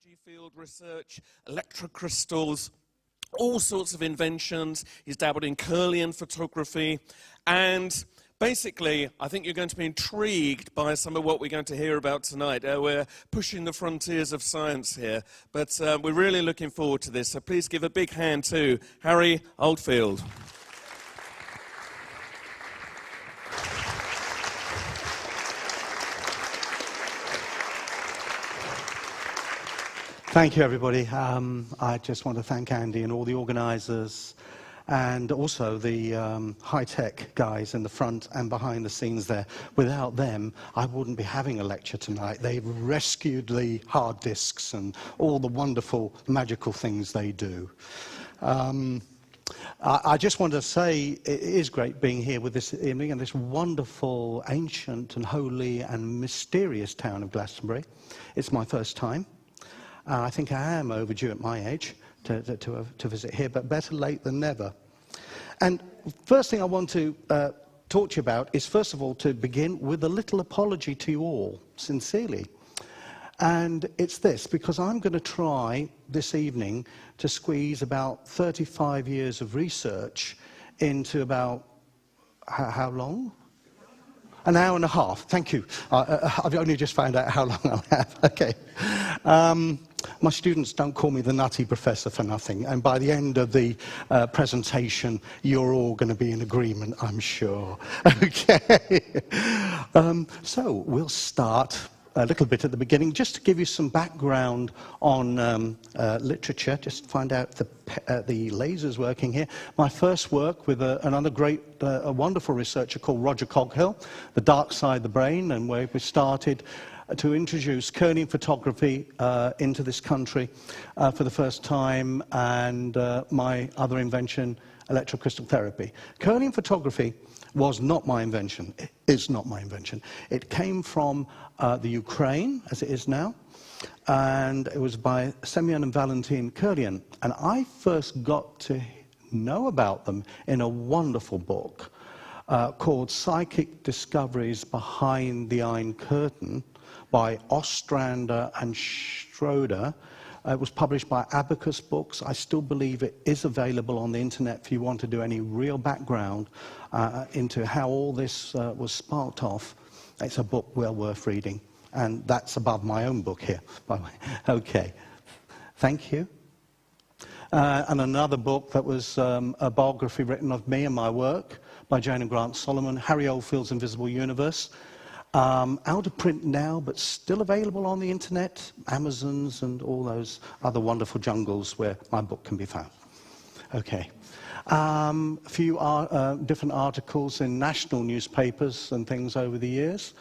energy field research, electrocrystals, all sorts of inventions. He's dabbled in Kirlian photography, and basically, I think you're going to be intrigued by some of what we're going to hear about tonight. We're pushing the frontiers of science here, but we're really looking forward to this. So please give a big hand to Harry Oldfield. Thank you, everybody. I just want to thank Andy and all the organisers, and also the high-tech guys in the front and behind the scenes there. Without them, I wouldn't be having a lecture tonight. They've rescued the hard disks and all the wonderful, magical things they do. I just want to say it is great being here with this evening in this wonderful, ancient and holy and mysterious town of Glastonbury. It's my first time. I think I am overdue at my age to visit here, but better late than never. And first thing I want to talk to you about is, first of all, to begin with a little apology to you all, sincerely. And it's this, because I'm going to try this evening to squeeze about 35 years of research into about, how long? An hour and a half. Thank you. I've only just found out how long I'll have. Okay. My students don't call me the nutty professor for nothing, and by the end of the presentation, you're all going to be in agreement, I'm sure. Okay. So we'll start a little bit at the beginning, just to give you some background on literature, just to find out the laser's working here. My first work with another great, wonderful researcher called Roger Coghill, The Dark Side of the Brain, and where we started to introduce Kirlian photography into this country for the first time, and my other invention, electrocrystal therapy. Kirlian photography was not my invention. It is not my invention. It came from the Ukraine, as it is now, and it was by Semyon and Valentin Kirlian. And I first got to know about them in a wonderful book called Psychic Discoveries Behind the Iron Curtain by Ostrander and Schroeder. It was published by Abacus Books. I still believe it is available on the internet if you want to do any real background into how all this was sparked off. It's a book well worth reading. And that's above my own book here, by the way. Okay. Thank you. And another book that was a biography written of me and my work by Jane and Grant Solomon, Harry Oldfield's Invisible Universe. Out of print now, but still available on the internet, Amazons and all those other wonderful jungles where my book can be found. Okay. A few different articles in national newspapers and things over the years.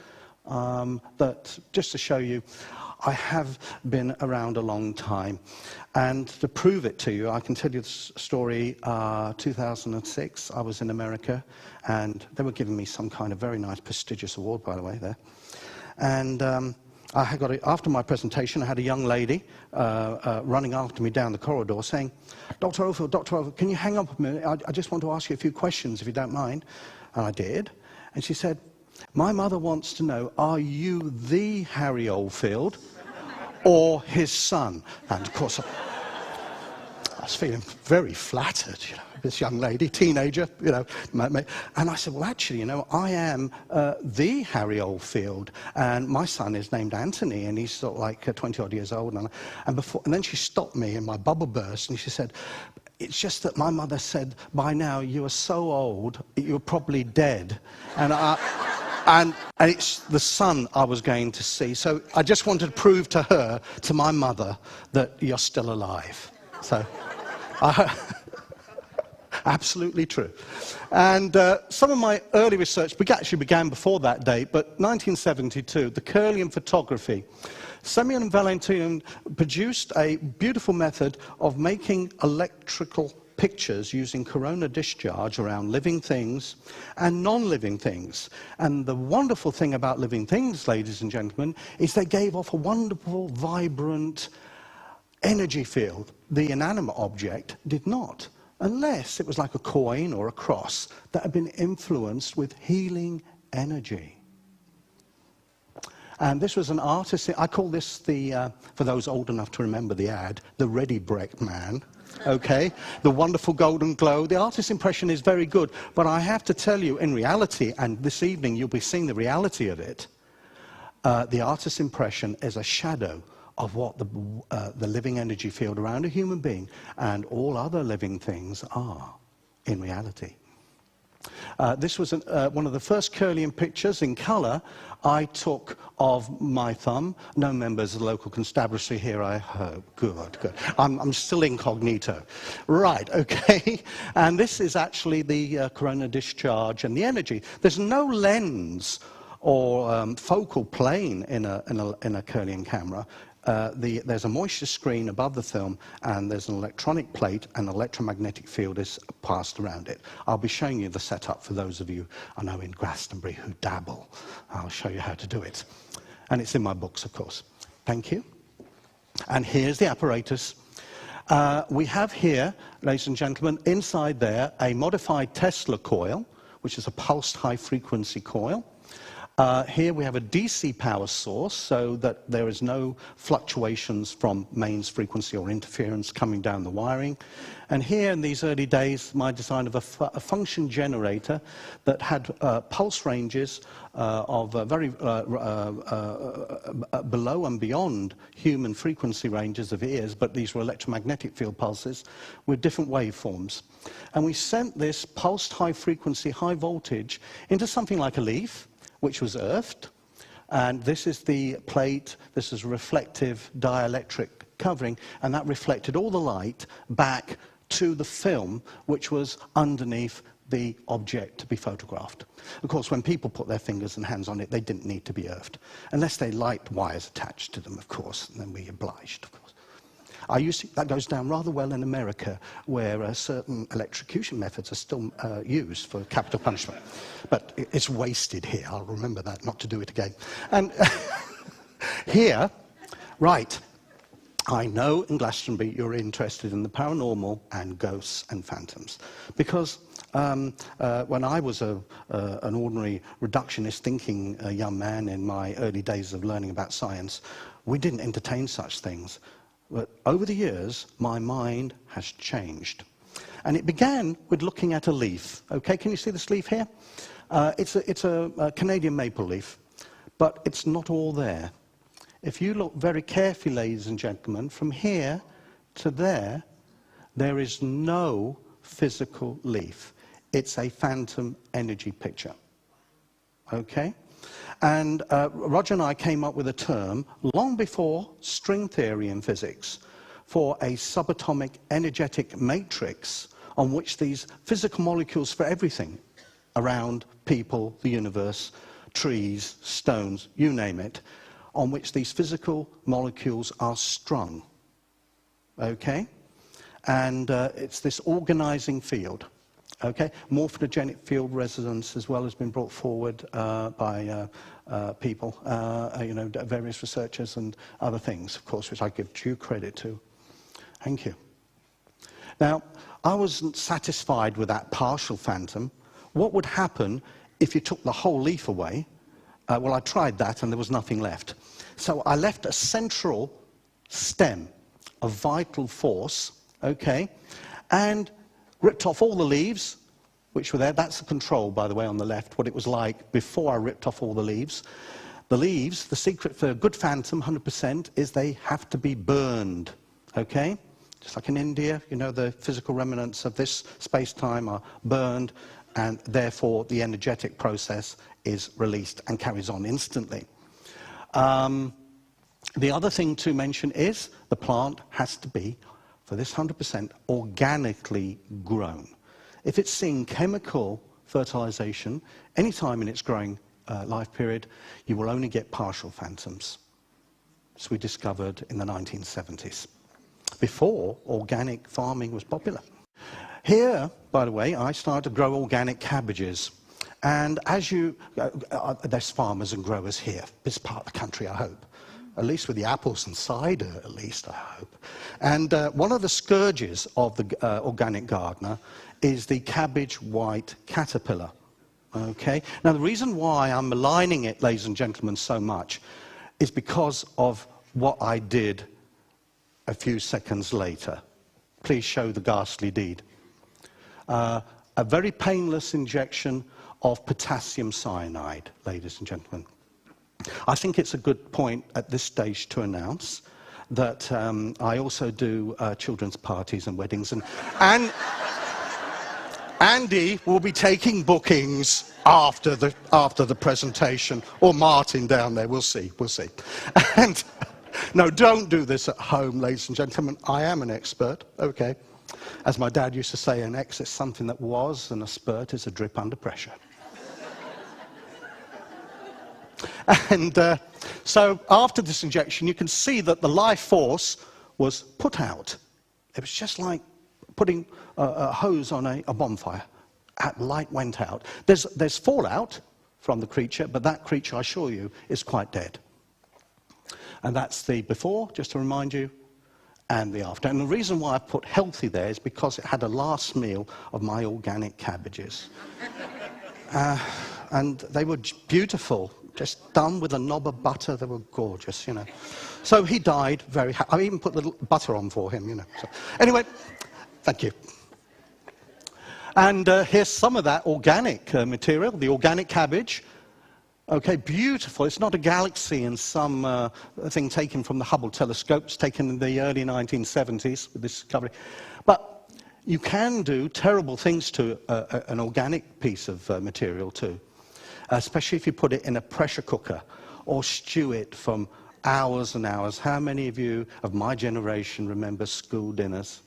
But just to show you, I have been around a long time. And to prove it to you, I can tell you this story. 2006, I was in America, and they were giving me some kind of very nice, prestigious award, by the way, there. And I got after my presentation, I had a young lady running after me down the corridor saying, Dr. Oldfield, can you hang up a minute? I just want to ask you a few questions, if you don't mind. And I did. And she said, my mother wants to know, are you the Harry Oldfield or his son? And of course, I was feeling very flattered, you know, this young lady, teenager, you know. And I said, well, actually, you know, I am the Harry Oldfield, and my son is named Anthony, and he's sort of like 20-odd years old. And then she stopped me, and my bubble burst, and she said, it's just that my mother said, by now, you are so old, you're probably dead. And it's the son I was going to see. So I just wanted to prove to her, to my mother, that you're still alive. So, absolutely true. And some of my early research actually began before that date, but 1972, the Kirlian photography. Semyon and Valentin produced a beautiful method of making electrical pictures using corona discharge around living things and non-living things. And the wonderful thing about living things, ladies and gentlemen, is they gave off a wonderful, vibrant energy field. The inanimate object did not, unless it was like a coin or a cross that had been influenced with healing energy. And this was an artist, I call this the, for those old enough to remember the ad, the Ready Brek man. Okay, the wonderful golden glow. The artist's impression is very good, but I have to tell you, in reality, and this evening you'll be seeing the reality of it, the artist's impression is a shadow of what the living energy field around a human being and all other living things are in reality. This was one of the first Kirlian pictures in colour I took of my thumb. No members of the local constabulary here, I hope. Good, good. I'm still incognito. Right, okay. And this is actually the corona discharge and the energy. There's no lens or focal plane in a Kirlian camera. There's a moisture screen above the film, and there's an electronic plate, and an electromagnetic field is passed around it. I'll be showing you the setup for those of you I know in Glastonbury who dabble. I'll show you how to do it. And it's in my books, of course. Thank you. And here's the apparatus. We have here, ladies and gentlemen, inside there, a modified Tesla coil, which is a pulsed high-frequency coil. Here we have a DC power source so that there is no fluctuations from mains frequency or interference coming down the wiring. And here in these early days, my design of a function generator that had pulse ranges of very below and beyond human frequency ranges of ears, but these were electromagnetic field pulses with different waveforms. And we sent this pulsed high frequency, high voltage into something like a leaf, which was earthed, and this is the plate, this is reflective dielectric covering, and that reflected all the light back to the film, which was underneath the object to be photographed. Of course, when people put their fingers and hands on it, they didn't need to be earthed, unless they liked wires attached to them, of course, and then we obliged, of course. That goes down rather well in America, where certain electrocution methods are still used for capital punishment. But it's wasted here. I'll remember that, not to do it again. And here, right, I know in Glastonbury you're interested in the paranormal and ghosts and phantoms. Because when I was an ordinary reductionist thinking young man in my early days of learning about science, we didn't entertain such things. But over the years, my mind has changed. And it began with looking at a leaf. Okay, can you see this leaf here? It's a Canadian maple leaf, but it's not all there. If you look very carefully, ladies and gentlemen, from here to there, there is no physical leaf. It's a phantom energy picture. Okay? And Roger and I came up with a term long before string theory in physics for a subatomic energetic matrix on which these physical molecules for everything around people, the universe, trees, stones, you name it, on which these physical molecules are strung. Okay? And it's this organizing field. Okay, morphinogenic field resonance as well has been brought forward by people, you know, various researchers and other things, of course, which I give due credit to. Thank you. Now, I wasn't satisfied with that partial phantom. What would happen if you took the whole leaf away? Well, I tried that and there was nothing left. So I left a central stem of vital force, okay, and ripped off all the leaves, which were there. That's the control, by the way, on the left, what it was like before I ripped off all the leaves. The leaves, the secret for a good phantom, 100%, is they have to be burned, okay? Just like in India, you know, the physical remnants of this space-time are burned, and therefore the energetic process is released and carries on instantly. The other thing to mention is the plant has to be, for this 100%, organically grown. If it's seeing chemical fertilization, any time in its growing life period, you will only get partial phantoms, as we discovered in the 1970s, before organic farming was popular. Here, by the way, I started to grow organic cabbages. And as you, there's farmers and growers here, this part of the country, I hope. At least with the apples and cider, at least, I hope. And one of the scourges of the organic gardener is the cabbage white caterpillar. Okay? Now, the reason why I'm maligning it, ladies and gentlemen, so much is because of what I did a few seconds later. Please show the ghastly deed. A very painless injection of potassium cyanide, ladies and gentlemen. I think it's a good point at this stage to announce that I also do children's parties and weddings, and Andy will be taking bookings after the presentation, or Martin down there. We'll see. And no, don't do this at home, ladies and gentlemen. I am an expert. Okay, as my dad used to say, an X is something that was, and a spurt is a drip under pressure. And so after this injection, you can see that the life force was put out. It was just like putting a hose on a bonfire. Light went out. There's fallout from the creature, but that creature, I assure you, is quite dead. And that's the before, just to remind you, and the after. And the reason why I put healthy there is because it had a last meal of my organic cabbages. And they were beautiful, just done with a knob of butter. They were gorgeous, you know. So he died very happy. I even put a little butter on for him, you know. So, anyway, thank you. And here's some of that organic material, the organic cabbage. Okay, beautiful. It's not a galaxy in some thing taken from the Hubble telescopes, taken in the early 1970s with this discovery. But you can do terrible things to an organic piece of material too, especially if you put it in a pressure cooker or stew it from hours and hours. How many of you of my generation remember school dinners?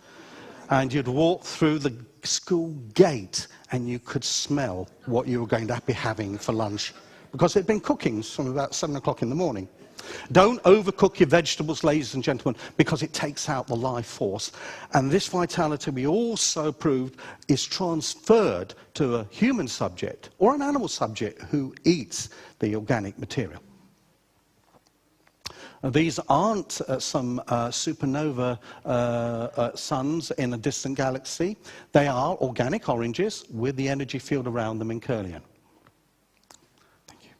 And you'd walk through the school gate and you could smell what you were going to be having for lunch, because it had been cooking from about 7 o'clock in the morning. Don't overcook your vegetables, ladies and gentlemen, because it takes out the life force. And this vitality, we also proved, is transferred to a human subject or an animal subject who eats the organic material. These aren't some supernova suns in a distant galaxy. They are organic oranges with the energy field around them in Kirlian. Thank you.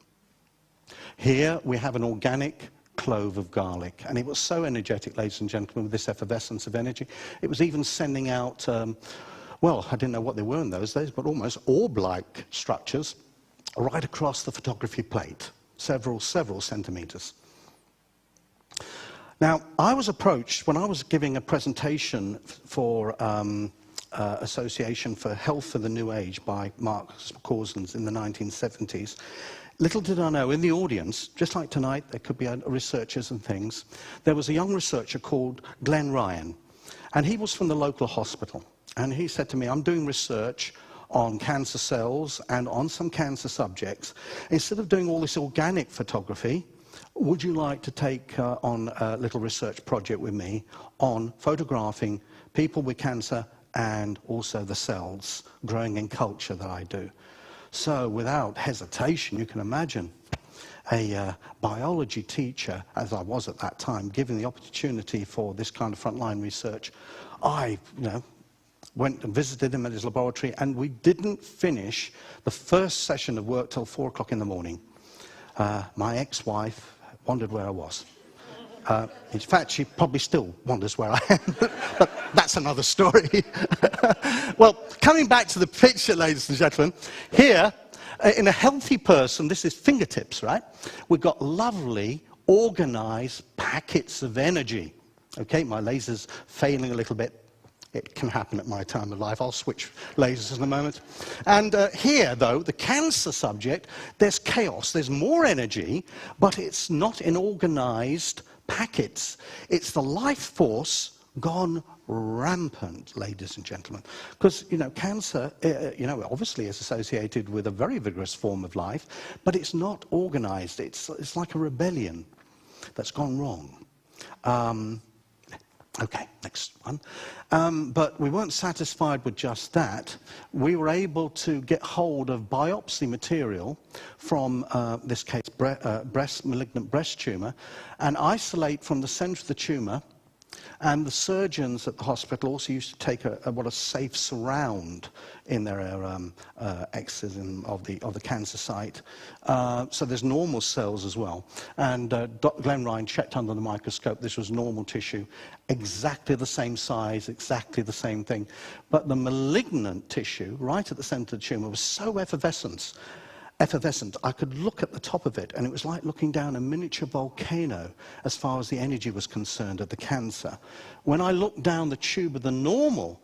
Here we have an organic clove of garlic, and it was so energetic, ladies and gentlemen, with this effervescence of energy. It was even sending out, well, I didn't know what they were in those days, but almost orb-like structures right across the photography plate, several centimeters. Now, I was approached when I was giving a presentation for Association for Health for the New Age by Mark Corsens in the 1970s. Little did I know, in the audience, just like tonight, there could be researchers and things, there was a young researcher called Glenn Ryan, and he was from the local hospital. And he said to me, I'm doing research on cancer cells and on some cancer subjects. Instead of doing all this organic photography, would you like to take on a little research project with me on photographing people with cancer and also the cells growing in culture that I do? So without hesitation, you can imagine a biology teacher, as I was at that time, given the opportunity for this kind of frontline research. I, went and visited him at his laboratory, and we didn't finish the first session of work till 4 o'clock in the morning. My ex-wife wondered where I was. In fact, she probably still wonders where I am, but that's another story. Well, coming back to the picture, ladies and gentlemen, here, in a healthy person, this is fingertips, right? We've got lovely, organized packets of energy. Okay, my laser's failing a little bit. It can happen at my time of life. I'll switch lasers in a moment. And here, though, the cancer subject, there's chaos. There's more energy, but it's not in organized packets. It's the life force gone rampant, ladies and gentlemen. Because, cancer, obviously is associated with a very vigorous form of life, but it's not organized. It's like a rebellion that's gone wrong. Okay, next one. But we weren't satisfied with just that. We were able to get hold of biopsy material from, this case, malignant breast tumor, and isolate from the center of the tumor And the surgeons at the hospital also used to take what a safe surround in their excision of the cancer site. So there's normal cells as well. And Glenn Ryan checked under the microscope. This was normal tissue, exactly the same size, exactly the same thing. But the malignant tissue, right at the center of the tumor, was so effervescent, I could look at the top of it, and it was like looking down a miniature volcano as far as the energy was concerned of the cancer. When I looked down the tube of the normal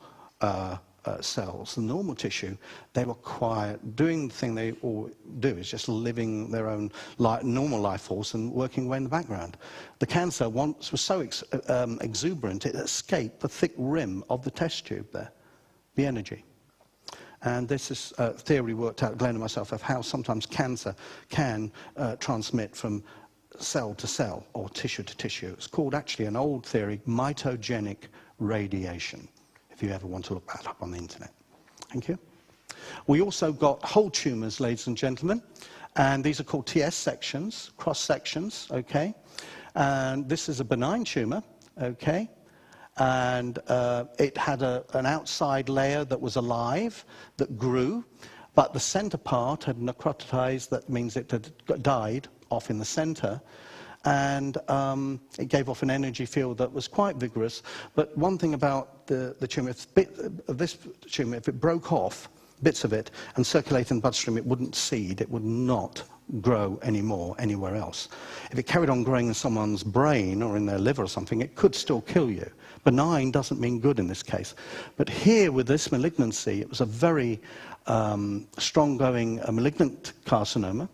cells, the normal tissue, they were quiet, doing the thing they all do, is just living their own normal life force and working away in the background. The cancer once was so exuberant, it escaped the thick rim of the test tube there, the energy. And this is a theory worked out, Glenn and myself, of how sometimes cancer can transmit from cell to cell or tissue to tissue. It's called, actually, an old theory, mitogenic radiation, if you ever want to look that up on the internet. Thank you. We also got whole tumors, ladies and gentlemen, and these are called TS sections, cross sections, okay? And this is a benign tumor, okay? And it had an outside layer that was alive, that grew, but the center part had necrotized. That means it had died off in the center, and it gave off an energy field that was quite vigorous. But one thing about the tumor, this tumor, if it broke off, bits of it, and circulated in the bloodstream, it wouldn't seed, it would not grow anymore anywhere else. If it carried on growing in someone's brain or in their liver or something, it could still kill you. Benign doesn't mean good in this case. But here, with this malignancy, it was a very strong-going malignant carcinoma,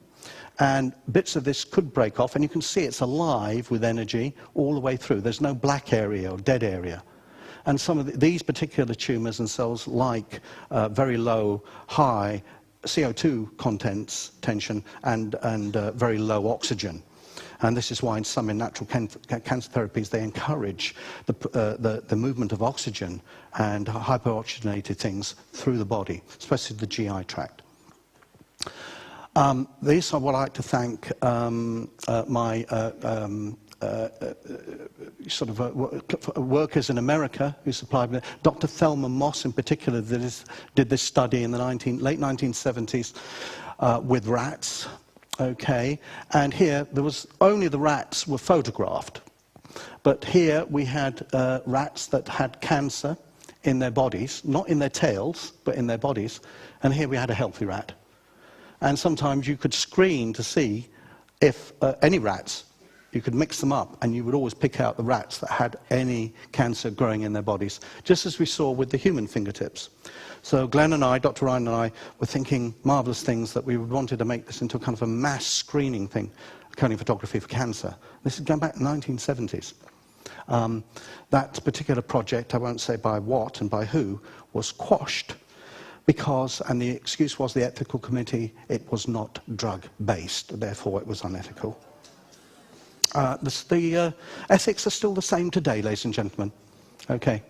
and bits of this could break off, and you can see it's alive with energy all the way through. There's no black area or dead area. And some of these particular tumors and cells like very low, high CO2 contents, tension, and very low oxygen. And this is why in natural cancer therapies, they encourage the movement of oxygen and hyperoxygenated things through the body, especially the GI tract. This I would like to thank my workers in America who supplied me. Dr. Thelma Moss in particular did this study in the late 1970s with rats. Okay, and here there was only the rats were photographed, but here we had rats that had cancer in their bodies, not in their tails, but in their bodies, and here we had a healthy rat. And sometimes you could screen to see if any rats, you could mix them up, and you would always pick out the rats that had any cancer growing in their bodies, just as we saw with the human fingertips. So Glenn and I, Dr. Ryan and I, were thinking marvelous things that we wanted to make this into a kind of a mass screening thing, coding photography for cancer. This is going back to the 1970s. That particular project, I won't say by what and by who, was quashed because, and the excuse was the ethical committee, it was not drug-based, therefore it was unethical. The ethics are still the same today, ladies and gentlemen. Okay.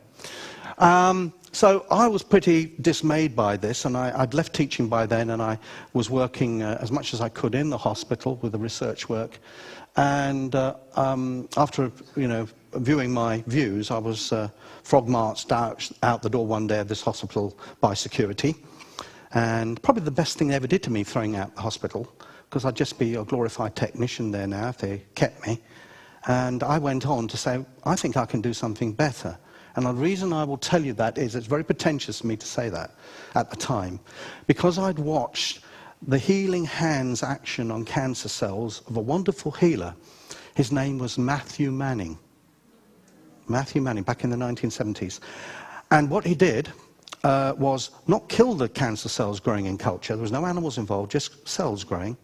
So I was pretty dismayed by this, and I'd left teaching by then, and I was working as much as I could in the hospital with the research work. And after, viewing my views, I was frog-marched out the door one day of this hospital by security. And probably the best thing they ever did to me, throwing out the hospital, because I'd just be a glorified technician there now if they kept me. And I went on to say, I think I can do something better. And the reason I will tell you that is it's very pretentious for me to say that at the time, because I'd watched the healing hands action on cancer cells of a wonderful healer. His name was Matthew Manning. Matthew Manning, back in the 1970s. And what he did was not kill the cancer cells growing in culture. There was no animals involved, just cells growing.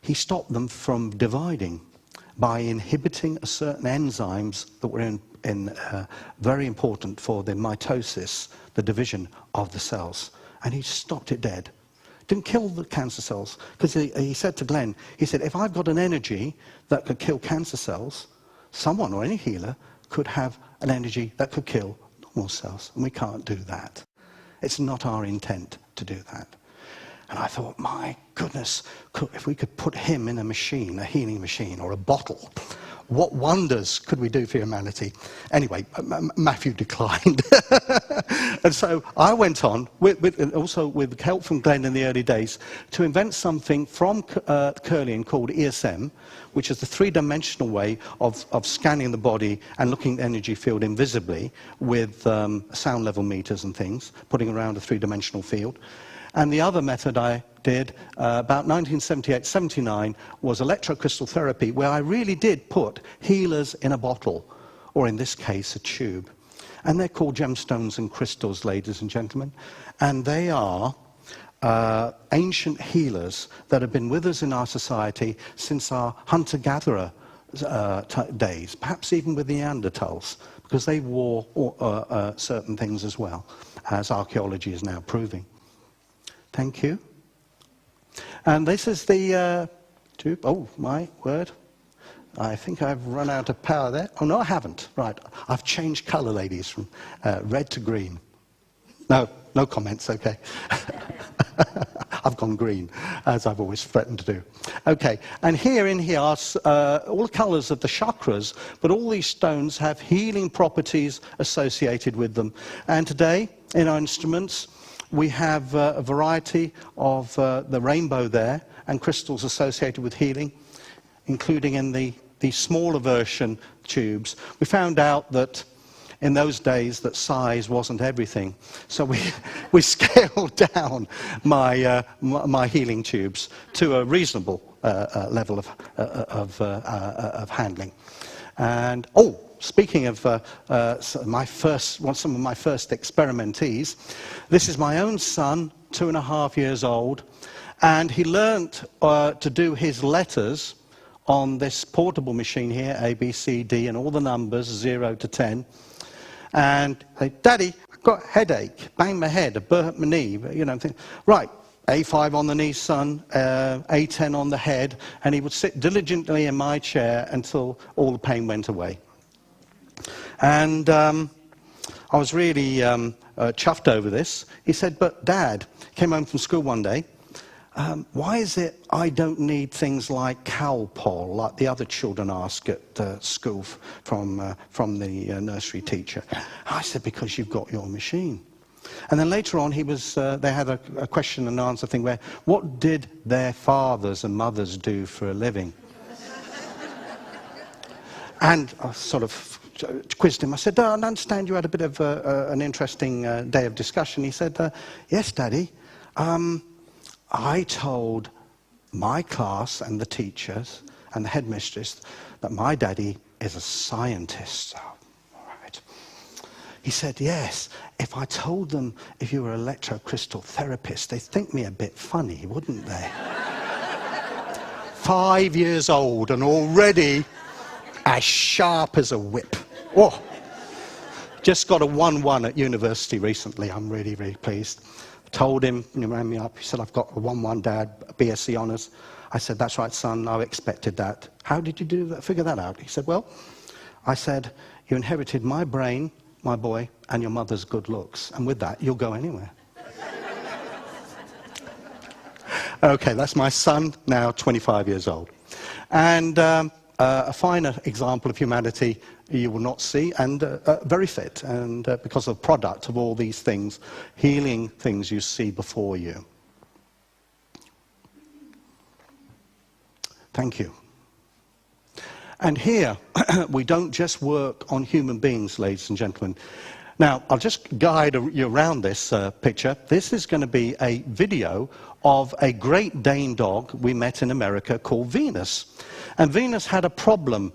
He stopped them from dividing by inhibiting certain enzymes that were very important for the mitosis, the division of the cells. And he stopped it dead. Didn't kill the cancer cells, because he said to Glenn, he said, if I've got an energy that could kill cancer cells, someone or any healer could have an energy that could kill normal cells, and we can't do that. It's not our intent to do that. And I thought, my goodness, if we could put him in a machine, a healing machine, or a bottle, what wonders could we do for humanity? Anyway, Matthew declined. And so I went on, also with help from Glenn in the early days, to invent something from Kirlian called ESM, which is the three-dimensional way of scanning the body and looking at the energy field invisibly with sound level meters and things, putting around a three-dimensional field. And the other method I did about 1978-79 was electrocrystal therapy, where I really did put healers in a bottle, or in this case, a tube. And they're called gemstones and crystals, ladies and gentlemen. And they are ancient healers that have been with us in our society since our hunter-gatherer days, perhaps even with the Neanderthals, because they wore certain things as well, as archaeology is now proving. Thank you. And this is the tube. Oh, my word. I think I've run out of power there. Oh, no, I haven't. Right. I've changed colour, ladies, from red to green. No comments, okay. I've gone green, as I've always threatened to do. Okay, and here are all the colours of the chakras, but all these stones have healing properties associated with them. And today, in our instruments, we have a variety of the rainbow there, and crystals associated with healing, including in the smaller version tubes. We found out that in those days that size wasn't everything, so we scaled down my healing tubes to a reasonable level of handling. And speaking of some of my first experimentees, this is my own son, 2.5 years old, and he learnt to do his letters on this portable machine here, A, B, C, D, and all the numbers, 0 to 10. And Daddy, I've got a headache, bang my head, I burnt my knee, you know, right, A5 on the knee, son, A10 on the head, and he would sit diligently in my chair until all the pain went away. And I was really chuffed over this. He said, but Dad, came home from school one day, why is it I don't need things like Calpol, like the other children ask at school from the nursery teacher? I said, because you've got your machine. And then later on, they had a question and answer thing where, what did their fathers and mothers do for a living? And I sort of quizzed him. I said, I understand you had a bit of an interesting day of discussion. He said, yes, Daddy. I told my class and the teachers and the headmistress that my daddy is a scientist. Oh, all right. He said, yes, if I told them if you were an electrocrystal therapist, they'd think me a bit funny, wouldn't they? 5 years old and already as sharp as a whip. Oh, just got a 1-1 at university recently. I'm really, really pleased. Told him, he rang me up, he said, I've got a 1-1, Dad, BSc honours. I said, that's right, son, I expected that. How did you do that, figure that out? He said, well, I said, you inherited my brain, my boy, and your mother's good looks, and with that, you'll go anywhere. Okay, that's my son, now 25 years old. And a finer example of humanity you will not see, and very fit, and because of the product of all these things, healing things you see before you. Thank you. And here, we don't just work on human beings, ladies and gentlemen. Now, I'll just guide you around this picture. This is going to be a video of a Great Dane dog we met in America called Venus. And Venus had a problem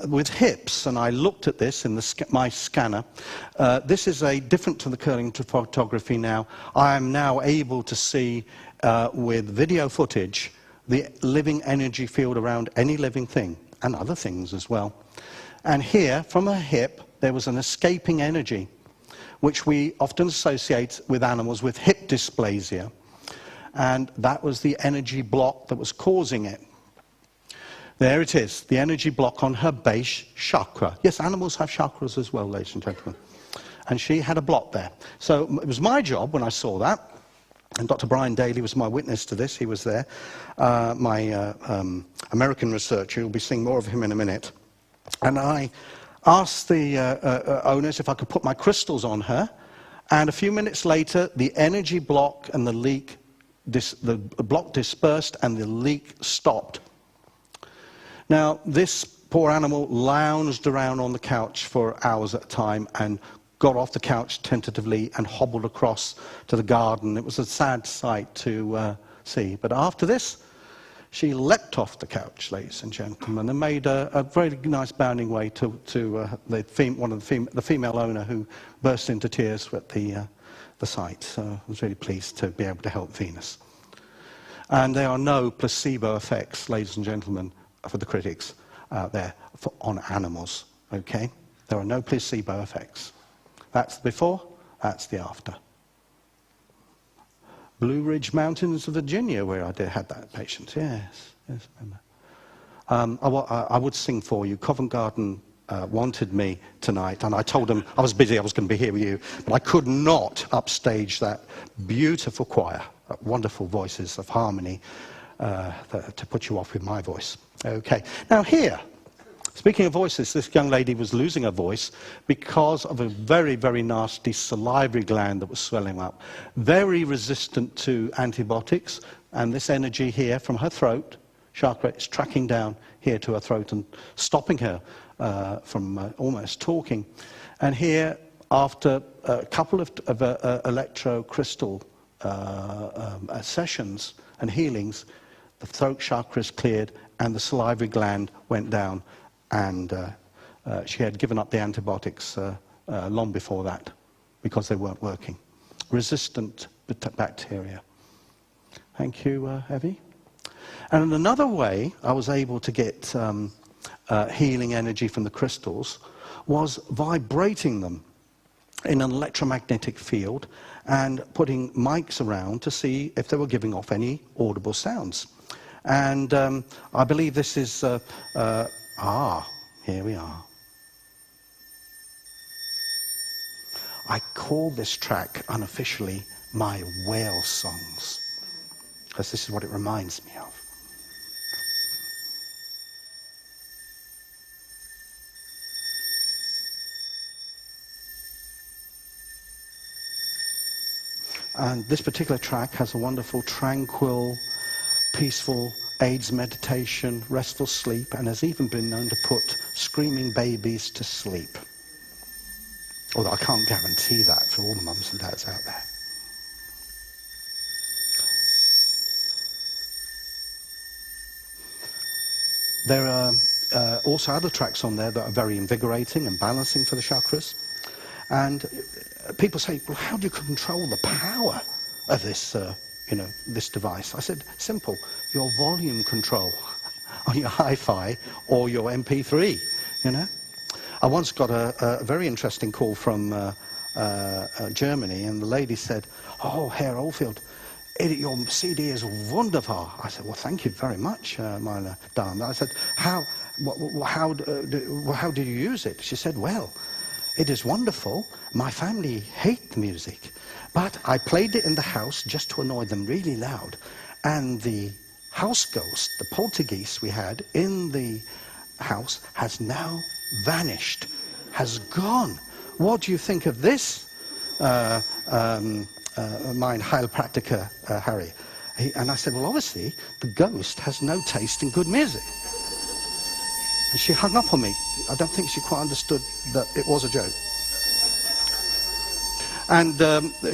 with hips, and I looked at this in my scanner. This is different to the curling photography now. I am now able to see with video footage the living energy field around any living thing, and other things as well. And here, from her hip, there was an escaping energy, which we often associate with animals with hip dysplasia. And that was the energy block that was causing it. There it is, the energy block on her base chakra. Yes, animals have chakras as well, ladies and gentlemen. And she had a block there. So it was my job when I saw that, and Dr. Brian Daly was my witness to this, he was there, my American researcher, you'll be seeing more of him in a minute. And I asked the owners if I could put my crystals on her, and a few minutes later, the energy block and the leak, the block dispersed and the leak stopped. Now, this poor animal lounged around on the couch for hours at a time and got off the couch tentatively and hobbled across to the garden. It was a sad sight to see. But after this, she leapt off the couch, ladies and gentlemen, and made a very nice bounding way to the female owner, who burst into tears at the sight. So I was really pleased to be able to help Venus. And there are no placebo effects, ladies and gentlemen, for the critics out there, on animals, okay? There are no placebo effects. That's the before, that's the after. Blue Ridge Mountains of Virginia, where I had that patient, yes, remember. I would sing for you. Covent Garden wanted me tonight, and I told them I was busy, I was going to be here with you, but I could not upstage that beautiful choir, wonderful voices of harmony, to put you off with my voice. Okay, now here, speaking of voices, this young lady was losing her voice because of a very, very nasty salivary gland that was swelling up, very resistant to antibiotics, and this energy here from her throat chakra is tracking down here to her throat and stopping her from almost talking. And here, after a couple of electrocrystal sessions and healings, the throat chakra is cleared and the salivary gland went down, and she had given up the antibiotics long before that because they weren't working. Resistant bacteria. Thank you, Evie. And in another way I was able to get healing energy from the crystals was vibrating them in an electromagnetic field and putting mics around to see if they were giving off any audible sounds. And I believe this is, here we are. I call this track unofficially my whale songs, because this is what it reminds me of. And this particular track has a wonderful, tranquil, peaceful aids meditation, restful sleep, and has even been known to put screaming babies to sleep. Although I can't guarantee that for all the mums and dads out there. There are also other tracks on there that are very invigorating and balancing for the chakras. And people say, well, how do you control the power of this, this device? I said, simple, your volume control on your hi-fi or your MP3, I once got a very interesting call from Germany, and the lady said, oh, Herr Oldfield, your CD is wonderful. I said, well, thank you very much, meine Dame. I said, how did you use it? She said, well, it is wonderful. My family hate the music, but I played it in the house just to annoy them really loud. And the house ghost, the poltergeist we had in the house, has now vanished, has gone. What do you think of this, mein Heilpraktiker, Harry? And I said, well, obviously, the ghost has no taste in good music. And she hung up on me. I don't think she quite understood that it was a joke. And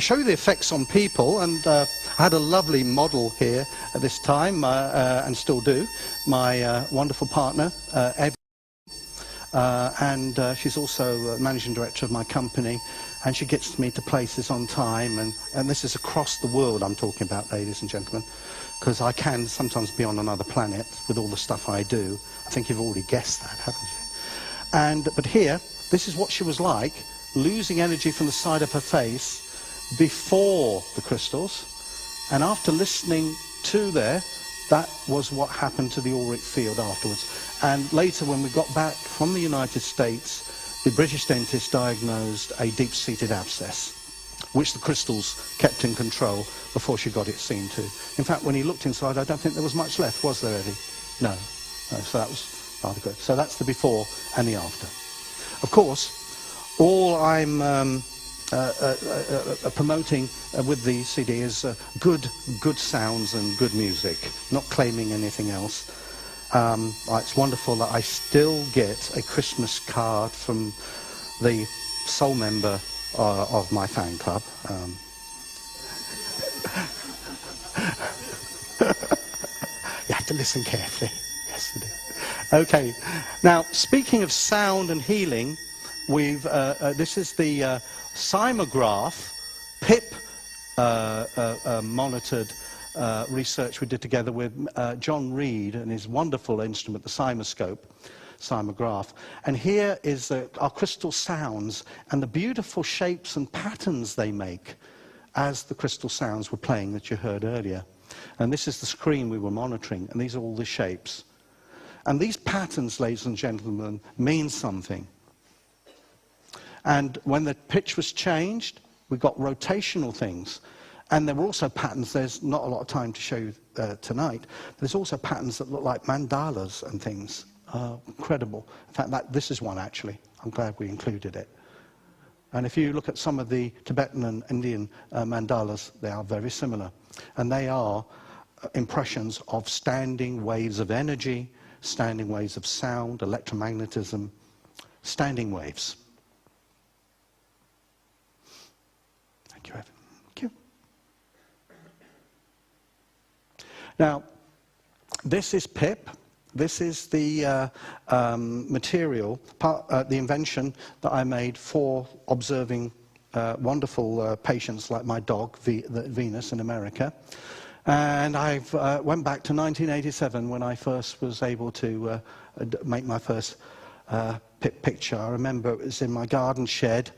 show you the effects on people, and I had a lovely model here at this time, and still do, my wonderful partner, Evie. And she's also managing director of my company, and she gets me to places on time, and this is across the world I'm talking about, ladies and gentlemen, because I can sometimes be on another planet with all the stuff I do. I think you've already guessed that, haven't you? But here, this is what she was like, losing energy from the side of her face before the crystals, and after listening to that was what happened to the auric field afterwards. And later, when we got back from the United States, the British dentist diagnosed a deep-seated abscess, which the crystals kept in control before she got it seen to. In fact, when he looked inside, I don't think there was much left, was there, Eddie? No. So that was rather good. So that's the before and the after. Of course, all I'm promoting with the CD is good sounds and good music, not claiming anything else. It's wonderful that I still get a Christmas card from the sole member of my fan club. You have to listen carefully. Yes, it is. Okay. Now, speaking of sound and healing, this is the seismograph PIP monitored research we did together with John Reed and his wonderful instrument, the seismograph. And here is our crystal sounds and the beautiful shapes and patterns they make as the crystal sounds were playing that you heard earlier. And this is the screen we were monitoring, and these are all the shapes. And these patterns, ladies and gentlemen, mean something. And when the pitch was changed, we got rotational things. And there were also patterns, there's not a lot of time to show you tonight, but there's also patterns that look like mandalas and things. Incredible. In fact, this is one actually. I'm glad we included it. And if you look at some of the Tibetan and Indian mandalas, they are very similar. And they are impressions of standing waves of energy, standing waves of sound, electromagnetism, standing waves. Thank you, Evan. Thank you. Now, this is PIP. This is the material, the invention that I made for observing wonderful patients like my dog, Venus, in America. And I went back to 1987 when I first was able to make my first PIP picture. I remember it was in my garden shed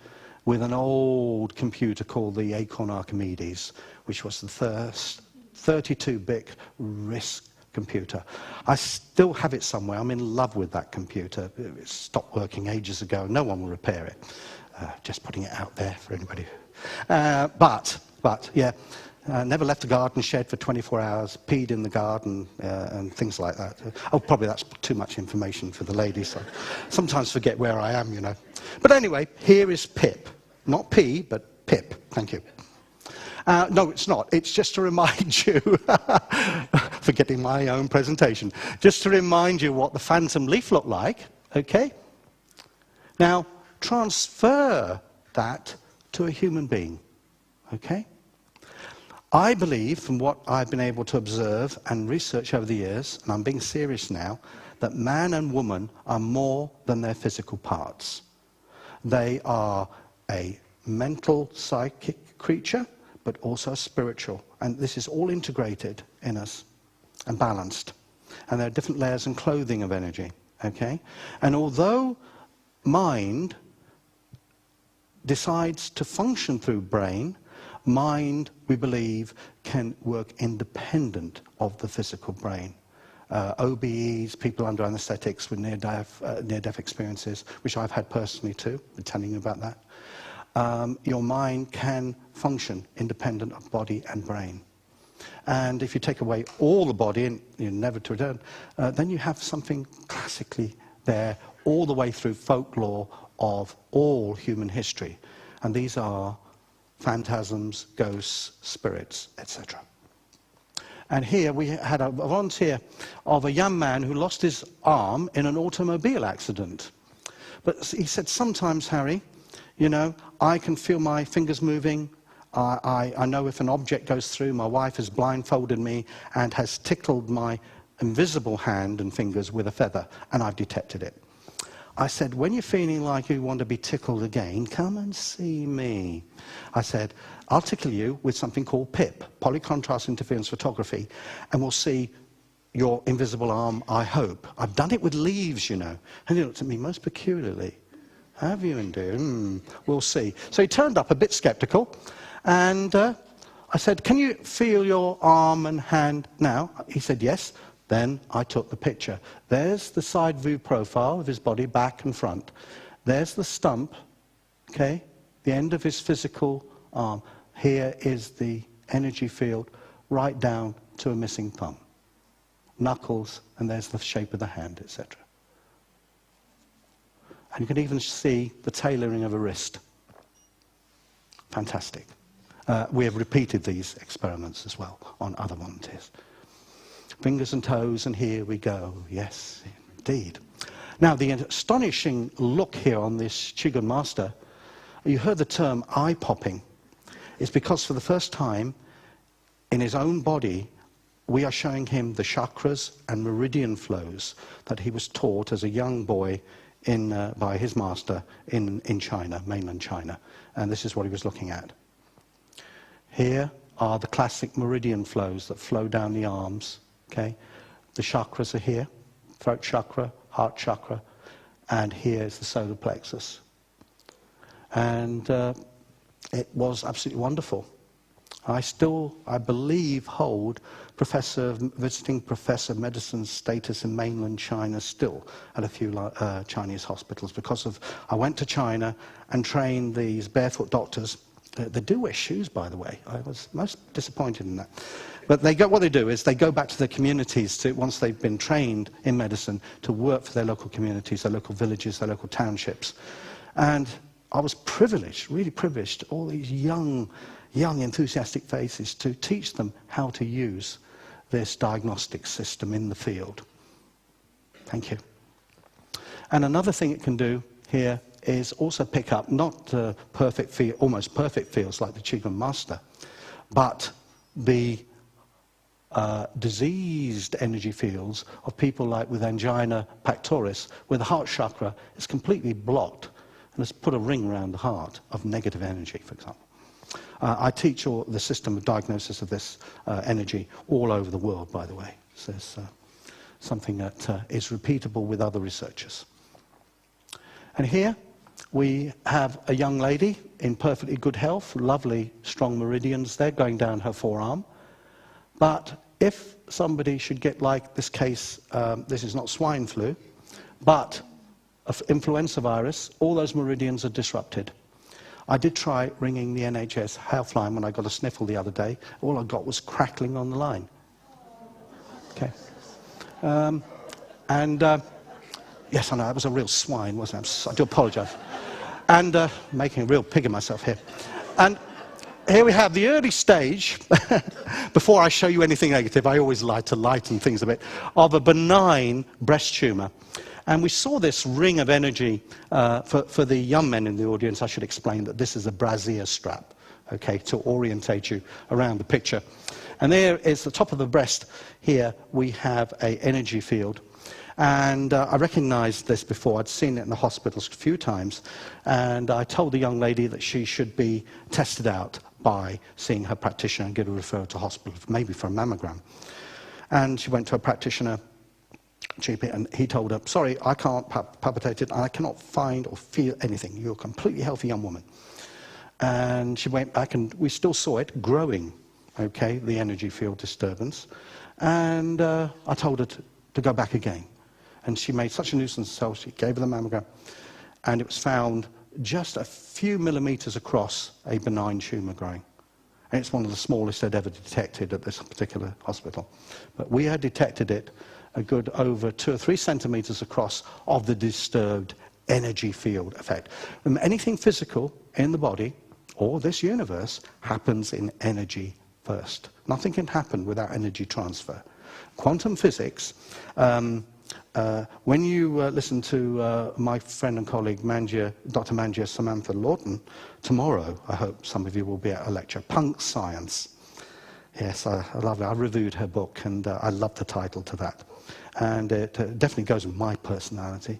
with an old computer called the Acorn Archimedes, which was the first 32-bit RISC computer. I still have it somewhere. I'm in love with that computer. It stopped working ages ago. No one will repair it. Just putting it out there for anybody. But yeah, never left the garden shed for 24 hours, peed in the garden and things like that. Oh, probably that's too much information for the ladies. I sometimes forget where I am, you know. But anyway, here is PIP. Not P, but PIP. Thank you. No, it's not. It's just to remind you, forgetting my own presentation, just to remind you what the phantom leaf looked like, okay? Now, transfer that to a human being, okay? I believe, from what I've been able to observe and research over the years, and I'm being serious now, that man and woman are more than their physical parts. They are a mental, psychic creature, but also spiritual. And this is all integrated in us and balanced. And there are different layers and clothing of energy, okay? And although mind decides to function through brain, mind, we believe, can work independent of the physical brain. OBEs, people under anesthetics with near-death experiences, which I've had personally too, I've been telling you about that. Your mind can function independent of body and brain. And if you take away all the body and you're never to return, then you have something classically there all the way through folklore of all human history. And these are phantasms, ghosts, spirits, etc. And here we had a volunteer of a young man who lost his arm in an automobile accident. But he said, sometimes, Harry, you know, I can feel my fingers moving. I know if an object goes through. My wife has blindfolded me and has tickled my invisible hand and fingers with a feather, and I've detected it. I said, when you're feeling like you want to be tickled again, come and see me. I said, I'll tickle you with something called PIP, Polycontrast Interference Photography, and we'll see your invisible arm, I hope. I've done it with leaves, you know. And he looked at me most peculiarly. Have you indeed? We'll see. So he turned up a bit skeptical, and I said, can you feel your arm and hand now? He said, yes. Then I took the picture. There's the side view profile of his body, back and front. There's the stump, okay, the end of his physical arm. Here is the energy field right down to a missing thumb. Knuckles, and there's the shape of the hand, etc. And you can even see the tailoring of a wrist. Fantastic. We have repeated these experiments as well on other volunteers. Fingers and toes, and here we go. Yes, indeed. Now, the astonishing look here on this Qigong master, you heard the term eye-popping. It's because for the first time in his own body, we are showing him the chakras and meridian flows that he was taught as a young boy by his master in China, mainland China. And this is what he was looking at. Here are the classic meridian flows that flow down the arms. Okay? The chakras are here, throat chakra, heart chakra, and here is the solar plexus. And it was absolutely wonderful. I believe, hold visiting professor medicine status in mainland China still at a few Chinese hospitals because I went to China and trained these barefoot doctors. They do wear shoes, by the way. I was most disappointed in that. But what they do is they go back to their communities once they've been trained in medicine to work for their local communities, their local villages, their local townships. And I was privileged, really privileged, all these young enthusiastic faces to teach them how to use this diagnostic system in the field. Thank you. And another thing it can do here is also pick up not almost perfect fields like the Qigong master, but the diseased energy fields of people like with angina pectoris, where the heart chakra is completely blocked, and it's put a ring around the heart of negative energy, for example. I teach the system of diagnosis of this energy all over the world, by the way. So it's something that is repeatable with other researchers. And here we have a young lady in perfectly good health, lovely strong meridians there going down her forearm. But if somebody should get, like this case, this is not swine flu, but influenza virus, all those meridians are disrupted. I did try ringing the NHS helpline when I got a sniffle the other day. All I got was crackling on the line. Okay. Yes, I know, I was a real swine, wasn't I? I do apologise. And making a real pig of myself here. And here we have the early stage, before I show you anything negative, I always like to lighten things a bit, of a benign breast tumour. And we saw this ring of energy. For the young men in the audience, I should explain that this is a brassiere strap, okay, to orientate you around the picture. And there is the top of the breast. Here we have an energy field. And I recognized this before. I'd seen it in the hospitals a few times. And I told the young lady that she should be tested out by seeing her practitioner and get a referral to hospital, maybe for a mammogram. And she went to a practitioner, GP, and he told her, sorry, I can't palpitate it, and I cannot find or feel anything. You're a completely healthy young woman. And she went back, and we still saw it growing, okay, the energy field disturbance. And I told her to go back again. And she made such a nuisance of herself, she gave her the mammogram, and it was found just a few millimeters across a benign tumour growing. And it's one of the smallest they'd ever detected at this particular hospital. But we had detected it a good over 2 or 3 centimeters across of the disturbed energy field effect. And anything physical in the body or this universe happens in energy first. Nothing can happen without energy transfer. Quantum physics, when you listen to my friend and colleague Dr. Manjir Samantha Lawton, tomorrow, I hope some of you will be at a lecture, Punk Science. Yes, I love it. I reviewed her book, and I love the title to that. And it definitely goes with my personality.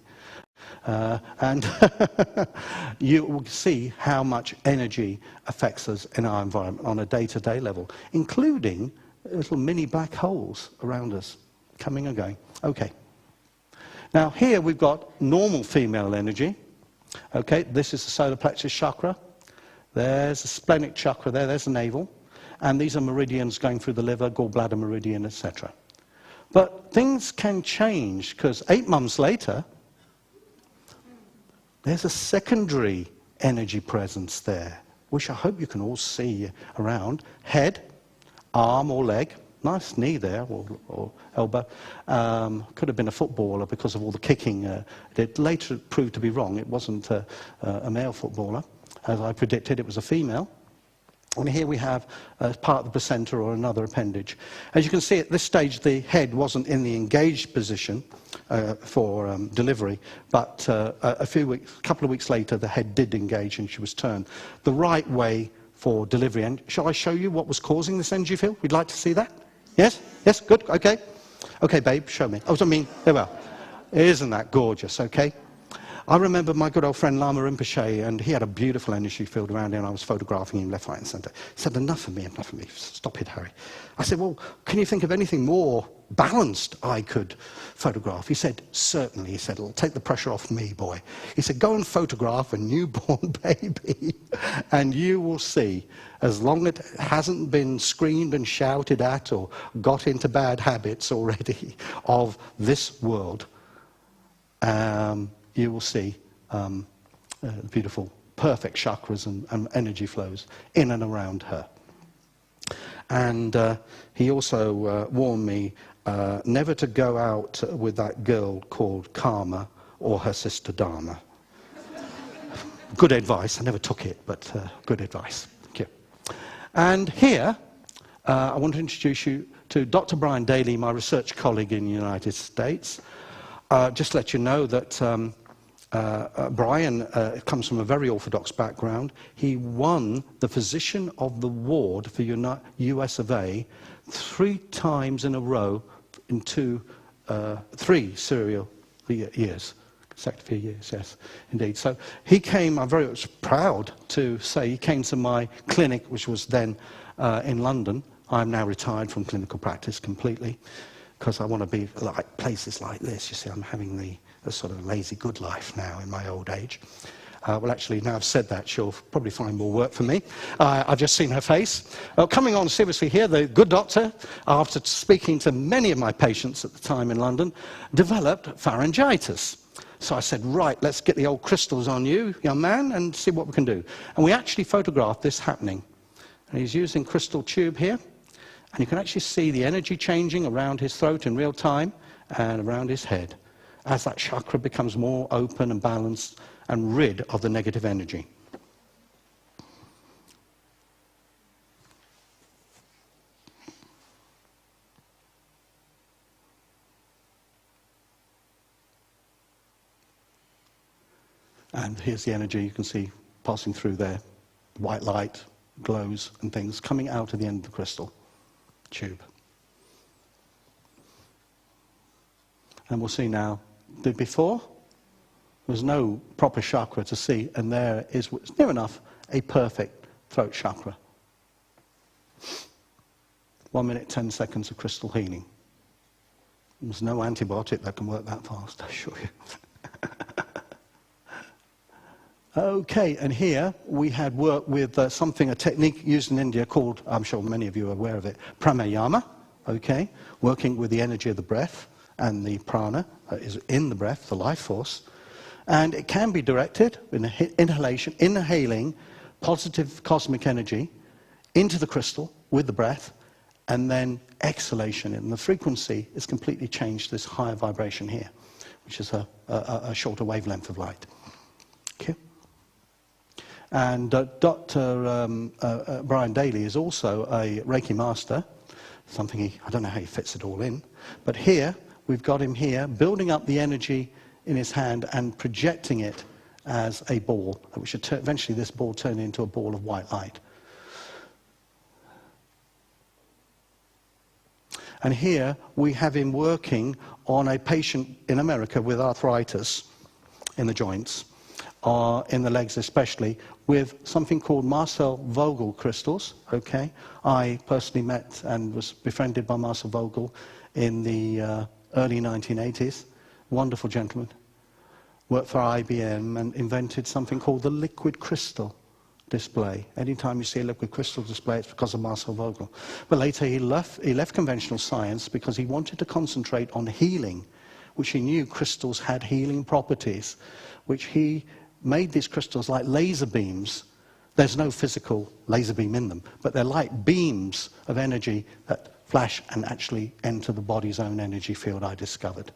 And you will see how much energy affects us in our environment on a day-to-day level, including little mini black holes around us, coming and going. Okay. Now, here we've got normal female energy. Okay, this is the solar plexus chakra. There's the splenic chakra there, there's the navel. And these are meridians going through the liver, gallbladder meridian, etc. But things can change, because 8 months later, there's a secondary energy presence there, which I hope you can all see around. Head, arm or leg, nice knee there, or elbow. Could have been a footballer because of all the kicking. It later proved to be wrong. It wasn't a male footballer. As I predicted, it was a female. And here we have part of the placenta or another appendage. As you can see, at this stage, the head wasn't in the engaged position for delivery, but a couple of weeks later, the head did engage and she was turned the right way for delivery. And shall I show you what was causing this energy field? We'd like to see that? Yes? Yes? Good? Okay. Okay, babe, show me. Oh, I mean, there we are. Isn't that gorgeous? Okay. I remember my good old friend Lama Rinpoche, and he had a beautiful energy field around him, and I was photographing him left, right, and centre. He said, enough of me. Stop it, Harry. I said, well, can you think of anything more balanced I could photograph? He said, certainly. He said, it'll take the pressure off me, boy. He said, go and photograph a newborn baby, and you will see, as long as it hasn't been screamed and shouted at or got into bad habits already of this world, you will see beautiful, perfect chakras and energy flows in and around her. And he also warned me never to go out with that girl called Karma or her sister Dharma. Good advice. I never took it, but good advice. Thank you. And here, I want to introduce you to Dr. Brian Daly, my research colleague in the United States. Just to let you know that Brian comes from a very orthodox background. He won the Physician of the Ward for US of A 3 times in a row in 3 serial years. Consecutive years, yes, indeed. So he came, I'm very proud to say, he came to my clinic, which was then in London. I'm now retired from clinical practice completely, because I want to be like places like this. You see, I'm having the sort of lazy good life now in my old age. Well, actually, now I've said that, she'll probably find more work for me. I've just seen her face. Coming on seriously here, the good doctor, after speaking to many of my patients at the time in London, developed pharyngitis. So I said, right, let's get the old crystals on you, young man, and see what we can do. And we actually photographed this happening. And he's using crystal tube here. And you can actually see the energy changing around his throat in real time and around his head as that chakra becomes more open and balanced and rid of the negative energy. And here's the energy you can see passing through there. White light, glows and things coming out of the end of the crystal tube. And we'll see now, before, there was no proper chakra to see, and there is, near enough, a perfect throat chakra. 1 minute, 10 seconds of crystal healing. There's no antibiotic that can work that fast, I assure you. Okay, and here we had worked with a technique used in India called, I'm sure many of you are aware of it, pranayama, okay, working with the energy of the breath and the prana is in the breath, the life force. And it can be directed in inhalation, inhaling positive cosmic energy into the crystal with the breath, and then exhalation. And the frequency is completely changed to this higher vibration here, which is a shorter wavelength of light. Okay. And Dr. Brian Daly is also a Reiki master, something I don't know how he fits it all in, but here, we've got him here, building up the energy in his hand and projecting it as a ball, which should eventually this ball turn into a ball of white light. And here we have him working on a patient in America with arthritis in the joints, in the legs especially, with something called Marcel Vogel crystals, okay? I personally met and was befriended by Marcel Vogel in the early 1980s. Wonderful gentleman. Worked for IBM and invented something called the liquid crystal display. Anytime you see a liquid crystal display, it's because of Marcel Vogel. But later he left conventional science because he wanted to concentrate on healing, which he knew crystals had healing properties, which he made these crystals like laser beams. There's no physical laser beam in them, but they're like beams of energy that flash and actually enter the body's own energy field, I discovered.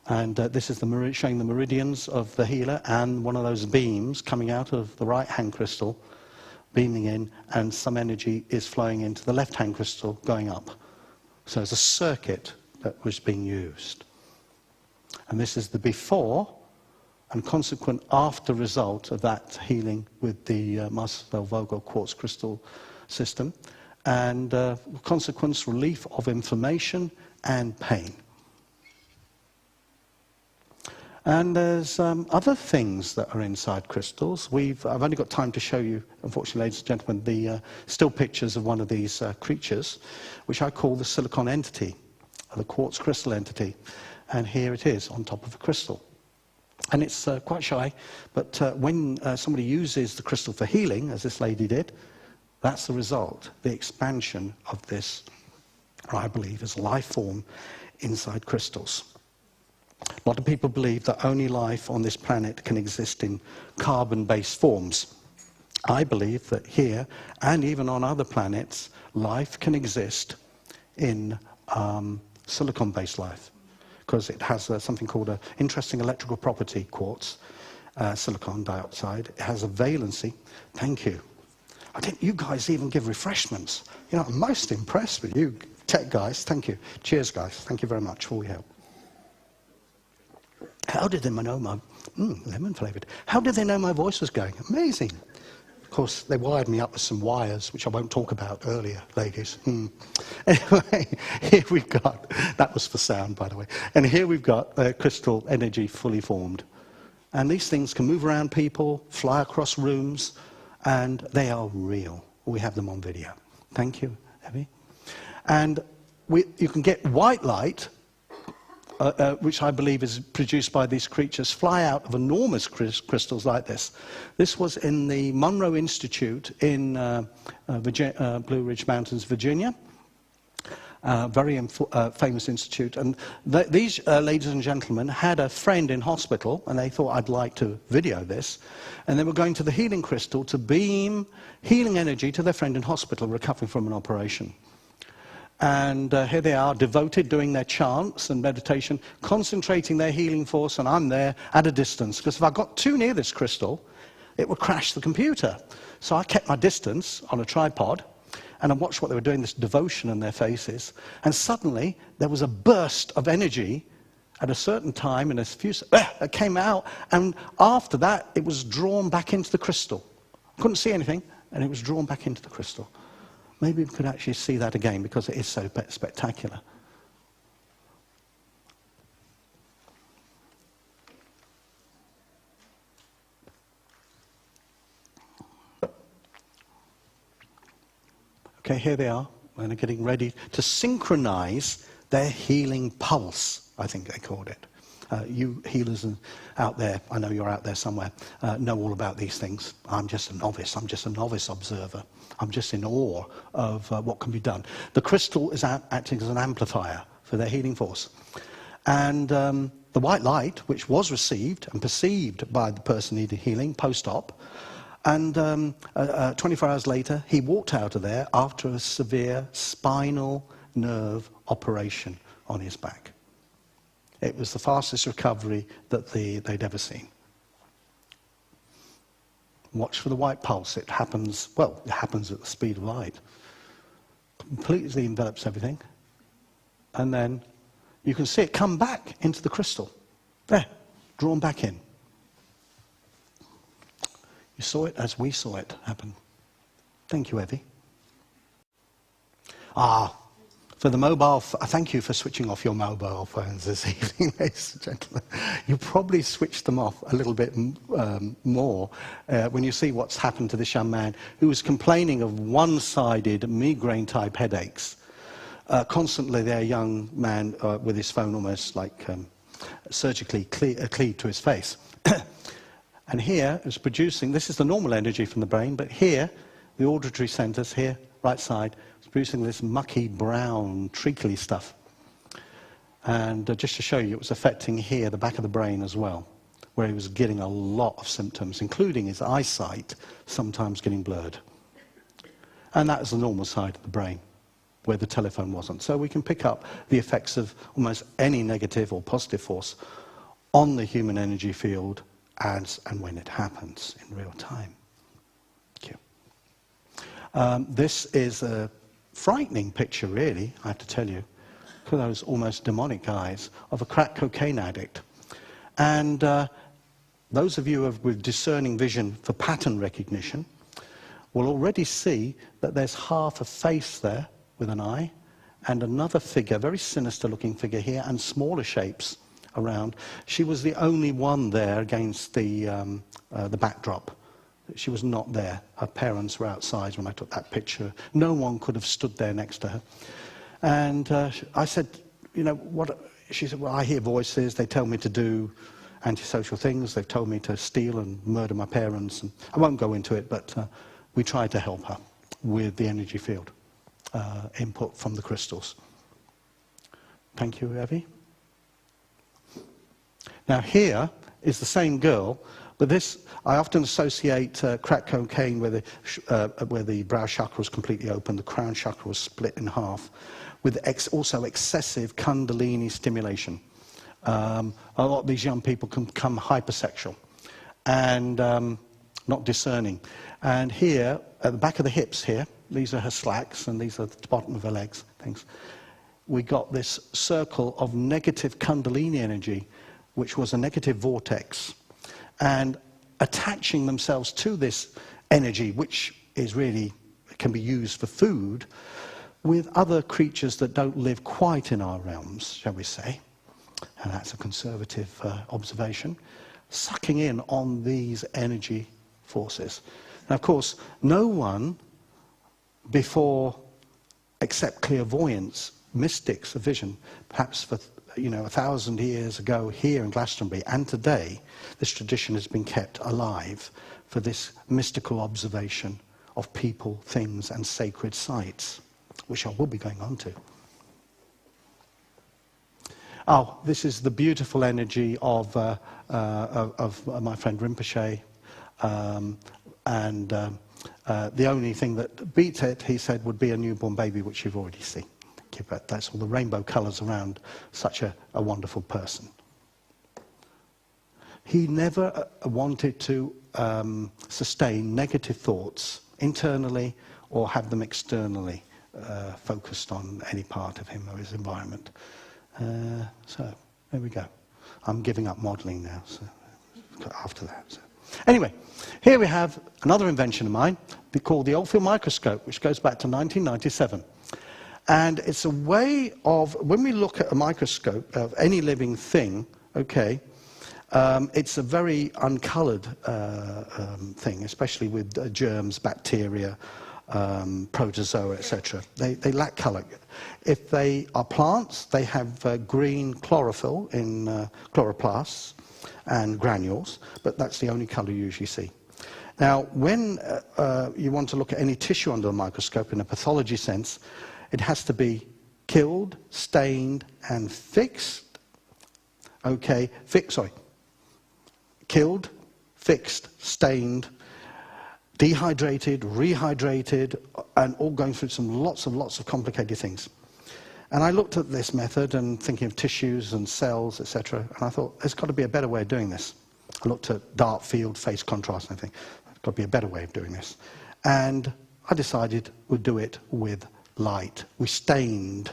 And this is showing the meridians of the healer and one of those beams coming out of the right-hand crystal, beaming in, and some energy is flowing into the left-hand crystal going up. So it's a circuit that was being used. And this is the before and consequent after result of that healing with the Marcel Vogel quartz crystal system, and consequence relief of inflammation and pain. And there's other things that are inside crystals. I've only got time to show you, unfortunately, ladies and gentlemen, the still pictures of one of these creatures, which I call the silicon entity, or the quartz crystal entity. And here it is on top of a crystal. And it's quite shy, but when somebody uses the crystal for healing, as this lady did, that's the result, the expansion of this, I believe, is life form inside crystals. A lot of people believe that only life on this planet can exist in carbon-based forms. I believe that here, and even on other planets, life can exist in silicon-based life, because it has something called an interesting electrical property, quartz, silicon dioxide. It has a valency. Thank you. You guys even give refreshments. You know, I'm most impressed with you tech guys. Thank you. Cheers, guys. Thank you very much for all your help. How did they know my... lemon flavoured. How did they know my voice was going? Amazing. Of course, they wired me up with some wires, which I won't talk about earlier, ladies. Anyway, here we've got... That was for sound, by the way. And here we've got crystal energy fully formed. And these things can move around people, fly across rooms, and they are real. We have them on video. Thank you, Evie. And you can get white light, which I believe is produced by these creatures, fly out of enormous crystals like this. This was in the Monroe Institute in Blue Ridge Mountains, Virginia. Very famous institute. And these ladies and gentlemen had a friend in hospital, and they thought, I'd like to video this. And they were going to the healing crystal to beam healing energy to their friend in hospital recovering from an operation. And here they are, devoted, doing their chants and meditation, concentrating their healing force, and I'm there at a distance. Because if I got too near this crystal, it would crash the computer. So I kept my distance on a tripod, and I watched what they were doing, this devotion in their faces. And suddenly, there was a burst of energy at a certain time, in a few it came out, and after that, it was drawn back into the crystal. I couldn't see anything, and it was drawn back into the crystal. Maybe we could actually see that again, because it is so spectacular. Okay, here they are, and they're getting ready to synchronize their healing pulse, I think they called it. You healers out there, I know you're out there somewhere, know all about these things. I'm just a novice. I'm just a novice observer. I'm just in awe of what can be done. The crystal is acting as an amplifier for their healing force. And the white light, which was received and perceived by the person needing healing post-op, and 24 hours later, he walked out of there after a severe spinal nerve operation on his back. It was the fastest recovery that they'd ever seen. Watch for the white pulse. It happens, well, it happens at the speed of light. Completely envelops everything. And then you can see it come back into the crystal. There, drawn back in. You saw it as we saw it happen. Thank you, Evie. For the mobile, thank you for switching off your mobile phones this evening, ladies and gentlemen. You probably switched them off a little bit more when you see what's happened to this young man who was complaining of one-sided migraine-type headaches. Constantly, their young man with his phone almost like surgically cleaved to his face. And here is producing, this is the normal energy from the brain, but here, the auditory centers here, right side, is producing this mucky, brown, treacly stuff. And just to show you, it was affecting here, the back of the brain as well, where he was getting a lot of symptoms, including his eyesight sometimes getting blurred. And that is the normal side of the brain, where the telephone wasn't. So we can pick up the effects of almost any negative or positive force on the human energy field as and when it happens in real time. Thank you. This is a frightening picture, really, I have to tell you. Look at those almost demonic eyes of a crack cocaine addict. And those of you with discerning vision for pattern recognition will already see that there's half a face there with an eye and another figure, very sinister looking figure here, and smaller shapes around. She was the only one there against the backdrop. She was not there. Her parents were outside when I took that picture. No one could have stood there next to her. And I said, you know, what? She said, well, I hear voices. They tell me to do antisocial things. They've told me to steal and murder my parents. And I won't go into it, but we tried to help her with the energy field input from the crystals. Thank you, Evie. Now here is the same girl, but this, I often associate crack cocaine where the brow chakra was completely open, the crown chakra was split in half, with also excessive kundalini stimulation. A lot of these young people can become hypersexual and not discerning. And here, at the back of the hips here, these are her slacks and these are the bottom of her legs, things. We got this circle of negative kundalini energy, which was a negative vortex, and attaching themselves to this energy, which is really, can be used for food, with other creatures that don't live quite in our realms, shall we say, and that's a conservative observation, sucking in on these energy forces. Now, of course, no one before, except clairvoyance, mystics of vision, perhaps for 1,000 years ago here in Glastonbury, and today, this tradition has been kept alive for this mystical observation of people, things, and sacred sites, which I will be going on to. Oh, this is the beautiful energy of my friend Rinpoche, and the only thing that beats it, he said, would be a newborn baby, which you've already seen. But that's all the rainbow colours around such a wonderful person. He never wanted to sustain negative thoughts internally or have them externally focused on any part of him or his environment. So there we go. I'm giving up modelling now, so after that. So. Anyway, here we have another invention of mine called the Oldfield microscope, which goes back to 1997. And it's a way of, when we look at a microscope of any living thing, okay, it's a very uncoloured thing, especially with germs, bacteria, protozoa, etc. They lack colour. If they are plants, they have green chlorophyll in chloroplasts and granules, but that's the only colour you usually see. Now, when you want to look at any tissue under the microscope in a pathology sense, it has to be killed, stained, and fixed. Okay, killed, fixed, stained, dehydrated, rehydrated, and all going through lots of complicated things. And I looked at this method and thinking of tissues and cells, etc., and I thought, there's got to be a better way of doing this. I looked at dark field, phase contrast, and I think, there's got to be a better way of doing this. And I decided we'd do it with light. We stained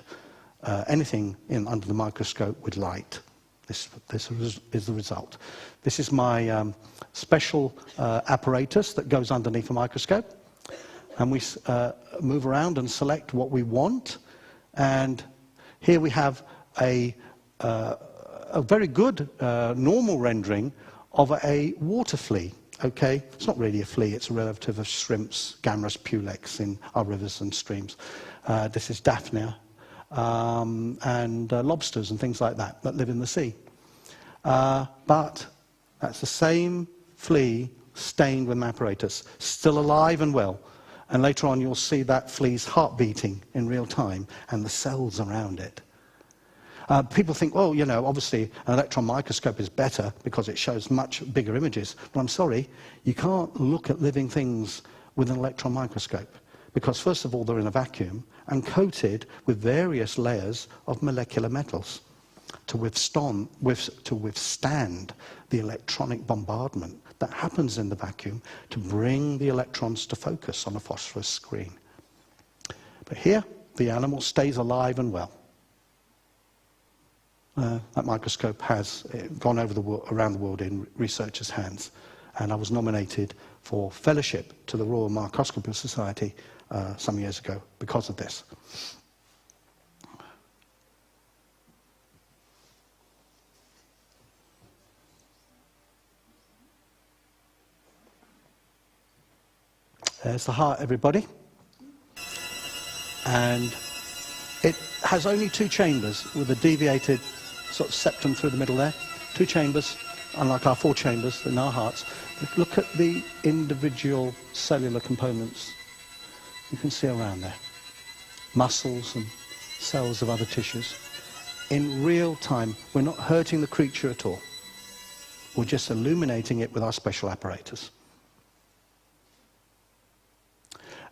anything under the microscope with light. This is the result. This is my special apparatus that goes underneath a microscope. And we move around and select what we want. And here we have a very good normal rendering of a water flea. Okay, it's not really a flea, it's a relative of shrimps, Gammarus pulex in our rivers and streams. This is Daphnia, and lobsters and things like that live in the sea. But that's the same flea stained with my apparatus, still alive and well. And later on you'll see that flea's heart beating in real time and the cells around it. People think, well, obviously an electron microscope is better because it shows much bigger images. But I'm sorry, you can't look at living things with an electron microscope because first of all they're in a vacuum and coated with various layers of molecular metals to withstand the electronic bombardment that happens in the vacuum to bring the electrons to focus on a phosphorus screen. But here, the animal stays alive and well. That microscope has gone around the world in researchers' hands, and I was nominated for fellowship to the Royal Microscopy Society some years ago because of this. There's the heart, everybody. And it has only 2 chambers with a deviated sort of septum through the middle there. 2 chambers, unlike our 4 chambers in our hearts. But look at the individual cellular components you can see around there. Muscles and cells of other tissues. In real time, we're not hurting the creature at all. We're just illuminating it with our special apparatus.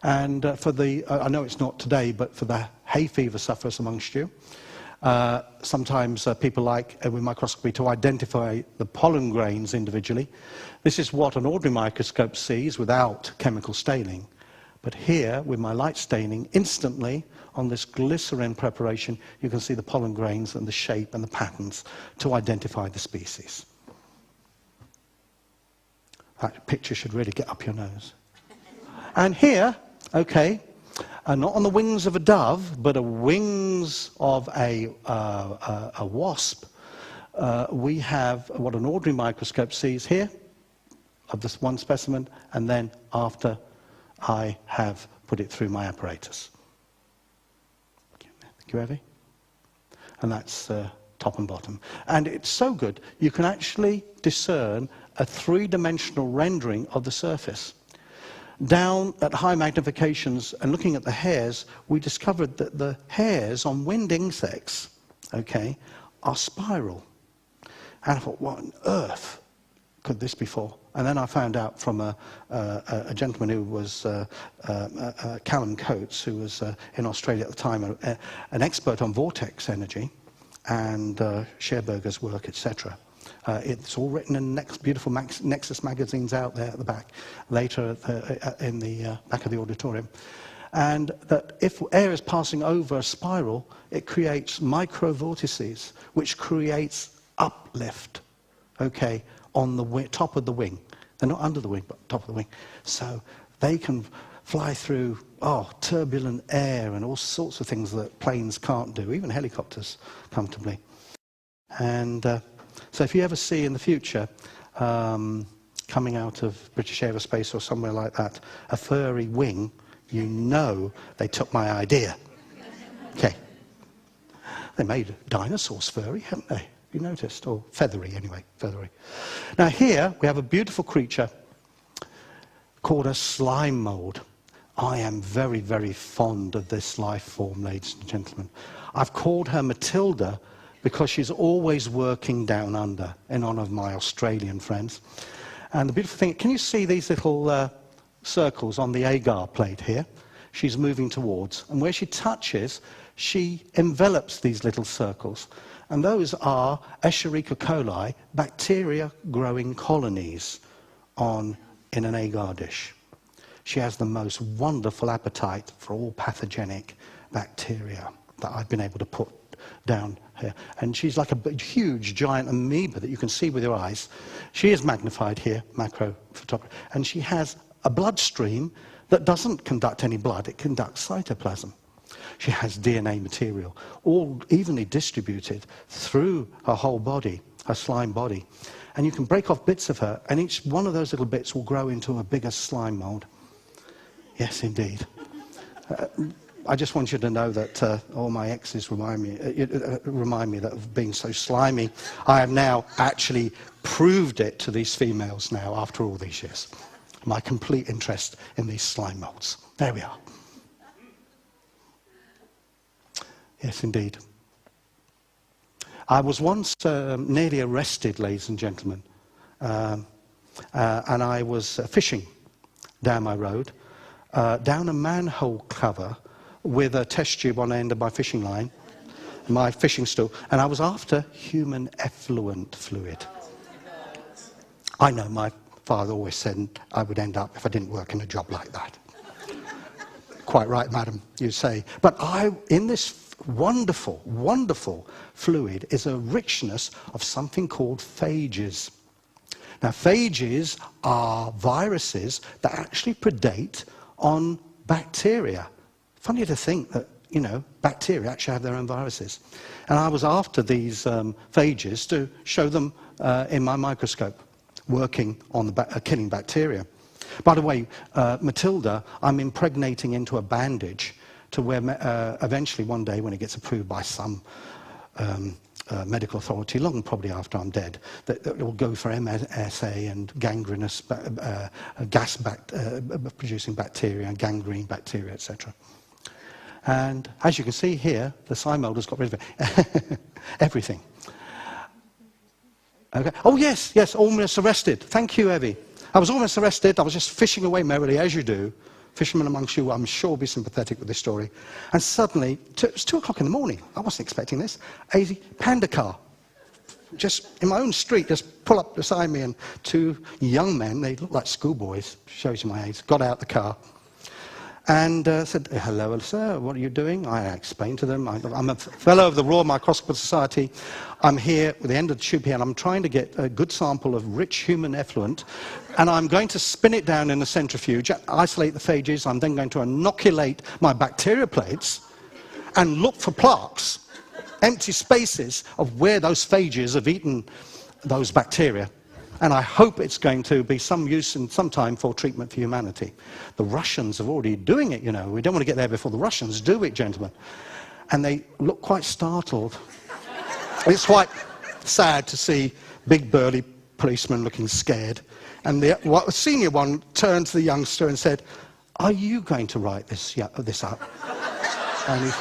And for the, I know it's not today, but for the hay fever sufferers amongst you, sometimes people like, with microscopy, to identify the pollen grains individually. This is what an ordinary microscope sees without chemical staining. But here, with my light staining, instantly, on this glycerin preparation, you can see the pollen grains and the shape and the patterns to identify the species. That picture should really get up your nose. And here, okay, not on the wings of a dove, but the wings of a wasp, we have what an ordinary microscope sees here, of this one specimen, and then after I have put it through my apparatus. Thank you, Evie. And that's top and bottom. And it's so good, you can actually discern a 3-dimensional rendering of the surface. Down at high magnifications and looking at the hairs, we discovered that the hairs on winged insects, okay, are spiral. And I thought, what on earth could this be for? And then I found out from a gentleman who was Callum Coates, who was in Australia at the time, an expert on vortex energy and Scherberger's work, etc. It's all written in beautiful Nexus magazines out there at the back, later in the back of the auditorium. And that if air is passing over a spiral, it creates microvortices, which creates uplift, okay, on the top of the wing. They're not under the wing, but top of the wing. So they can fly through, turbulent air and all sorts of things that planes can't do, even helicopters, comfortably. And so if you ever see in the future, coming out of British Aerospace or somewhere like that, a furry wing, you know they took my idea. Okay. They made dinosaurs furry, haven't they? You noticed? Or feathery, anyway, feathery. Now here, we have a beautiful creature called a slime mold. I am very, very fond of this life form, ladies and gentlemen. I've called her Matilda because she's always working down under, in honor of my Australian friends. And the beautiful thing, can you see these little circles on the agar plate here? She's moving towards. And where she touches, she envelops these little circles. And those are Escherichia coli, bacteria-growing colonies in an agar dish. She has the most wonderful appetite for all pathogenic bacteria that I've been able to put down here. And she's like a huge, giant amoeba that you can see with your eyes. She is magnified here, macro photography. And she has a bloodstream that doesn't conduct any blood, it conducts cytoplasm. She has DNA material, all evenly distributed through her whole body, her slime body. And you can break off bits of her, and each one of those little bits will grow into a bigger slime mold. Yes, indeed. I just want you to know that all my exes remind me that of being so slimy. I have now actually proved it to these females now, after all these years. My complete interest in these slime molds. There we are. Yes, indeed. I was once nearly arrested, ladies and gentlemen, and I was fishing down my road, down a manhole cover with a test tube on the end of my fishing line, my fishing stool, and I was after human effluent fluid. I know my father always said I would end up if I didn't work in a job like that. Quite right, madam, you say. But in this wonderful, wonderful fluid is a richness of something called phages. Now, phages are viruses that actually predate on bacteria. Funny to think that, you know, bacteria actually have their own viruses. And I was after these phages to show them in my microscope, working on killing bacteria. By the way, Matilda, I'm impregnating into a bandage to where eventually one day when it gets approved by some medical authority, long probably after I'm dead, that it will go for MSA and gangrenous gas-producing bacteria and gangrene bacteria, etc. And as you can see here, the Simeld has got rid of it. Everything. Okay. Oh, yes, almost arrested. Thank you, Evie. I was almost arrested. I was just fishing away merrily, as you do. Fishermen amongst you, I'm sure, will be sympathetic with this story. And suddenly, it was 2 o'clock in the morning. I wasn't expecting this. A panda car, just in my own street, just pull up beside me, and 2 young men, they look like schoolboys, shows you my age, got out the car. And said, hello, sir, what are you doing? I explained to them, I'm a fellow of the Royal Microscopical Society. I'm here at the end of the tube here, and I'm trying to get a good sample of rich human effluent, and I'm going to spin it down in the centrifuge, isolate the phages. I'm then going to inoculate my bacteria plates and look for plaques, empty spaces of where those phages have eaten those bacteria. And I hope it's going to be some use in some time for treatment for humanity. The Russians are already doing it, you know. We don't want to get there before the Russians do it, gentlemen. And they look quite startled. It's quite sad to see big burly policemen looking scared. And the senior one turned to the youngster and said, are you going to write this up? And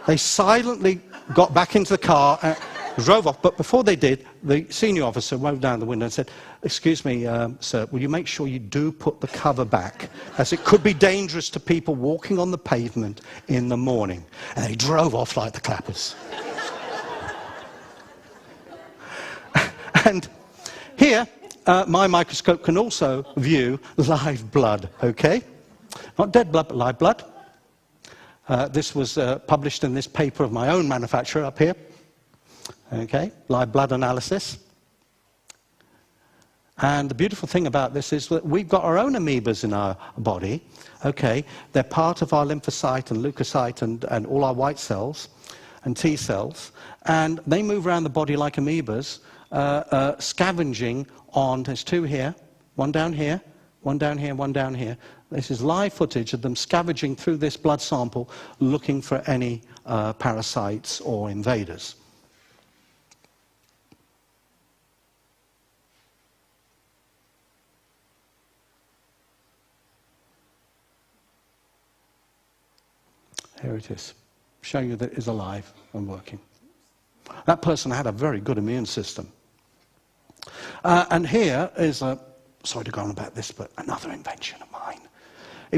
they silently got back into the car and drove off, but before they did, the senior officer rolled down the window and said, excuse me, sir, will you make sure you do put the cover back, as it could be dangerous to people walking on the pavement in the morning. And they drove off like the clappers. And here, my microscope can also view live blood, okay? Not dead blood, but live blood. This was published in this paper of my own manufacturer up here. Okay, live blood analysis. And the beautiful thing about this is that we've got our own amoebas in our body. Okay, they're part of our lymphocyte and leukocyte and all our white cells and T cells. And they move around the body like amoebas, scavenging on, there's 2 here, 1 down here, 1 down here, 1 down here. This is live footage of them scavenging through this blood sample, looking for any parasites or invaders. Here it is, showing you that it is alive and working. That person had a very good immune system. And here is sorry to go on about this, but another invention of mine,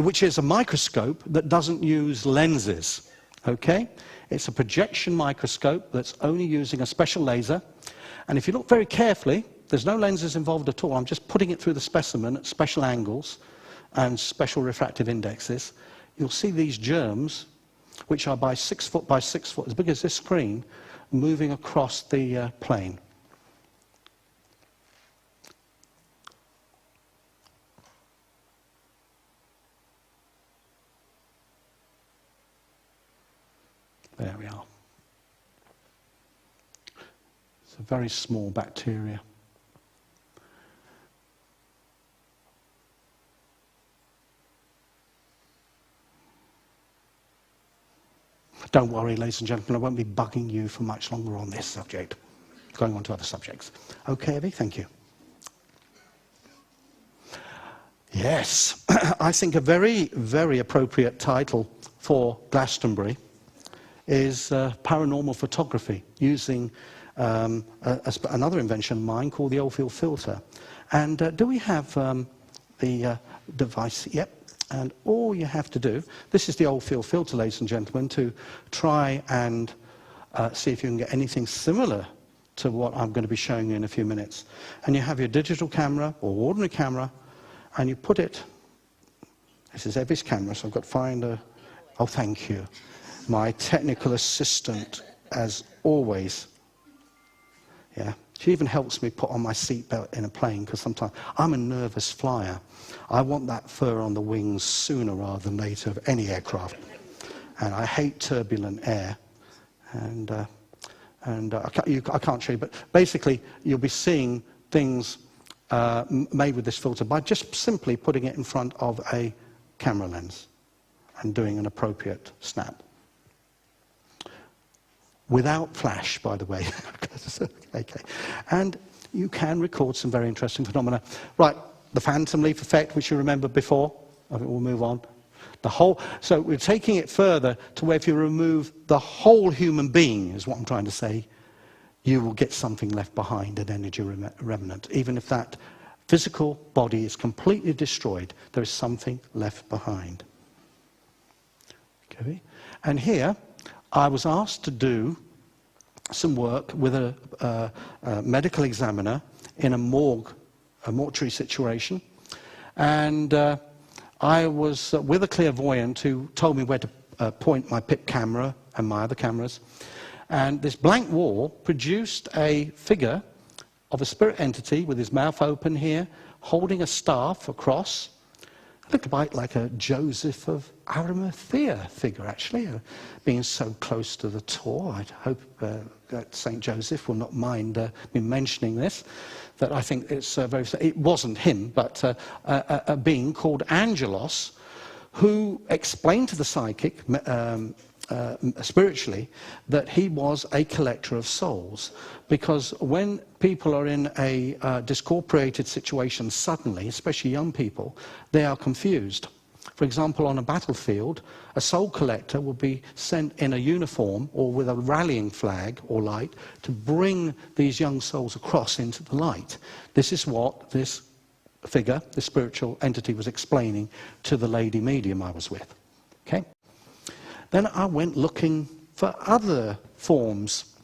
which is a microscope that doesn't use lenses, okay? It's a projection microscope that's only using a special laser. And if you look very carefully, there's no lenses involved at all. I'm just putting it through the specimen at special angles and special refractive indexes. You'll see these germs, which are by 6 foot by 6 foot, as big as this screen, moving across the plane. There we are. It's a very small bacteria. Don't worry, ladies and gentlemen, I won't be bugging you for much longer on this subject. Going on to other subjects. Okay, Evie, thank you. Yes, I think a very, very appropriate title for Glastonbury is paranormal photography, using another invention of mine called the Oldfield filter. And do we have the device. Yep. And all you have to do, this is the Oldfield filter, ladies and gentlemen, to try and see if you can get anything similar to what I'm going to be showing you in a few minutes. And you have your digital camera or ordinary camera, and you put it, this is Evie's camera, so I've got to find a, oh, thank you. My technical assistant, as always. Yeah. She even helps me put on my seatbelt in a plane, because sometimes I'm a nervous flyer. I want that fur on the wings sooner rather than later of any aircraft. And I hate turbulent air. And I can't show you, but basically you'll be seeing things made with this filter by just simply putting it in front of a camera lens and doing an appropriate snap. Without flash, by the way. Okay. And you can record some very interesting phenomena. Right, the phantom leaf effect, which you remember before. I think we'll move on. So we're taking it further to where if you remove the whole human being, is what I'm trying to say, you will get something left behind, an energy remnant. Even if that physical body is completely destroyed, there is something left behind. Okay. And here, I was asked to do some work with a medical examiner in a mortuary situation. And I was with a clairvoyant who told me where to point my PIP camera and my other cameras. And this blank wall produced a figure of a spirit entity with his mouth open here, holding a staff across. It looked a bit like a Joseph of Arimathea figure, actually, being so close to the tour. I hope that St. Joseph will not mind me mentioning this, that I think it's very... It wasn't him, but a being called Angelos, who explained to the psychic, spiritually, that he was a collector of souls. Because when people are in a discorporated situation suddenly, especially young people, they are confused. For example, on a battlefield, a soul collector will be sent in a uniform or with a rallying flag or light to bring these young souls across into the light. This is what this figure, this spiritual entity, was explaining to the lady medium I was with. Okay? Then I went looking for other forms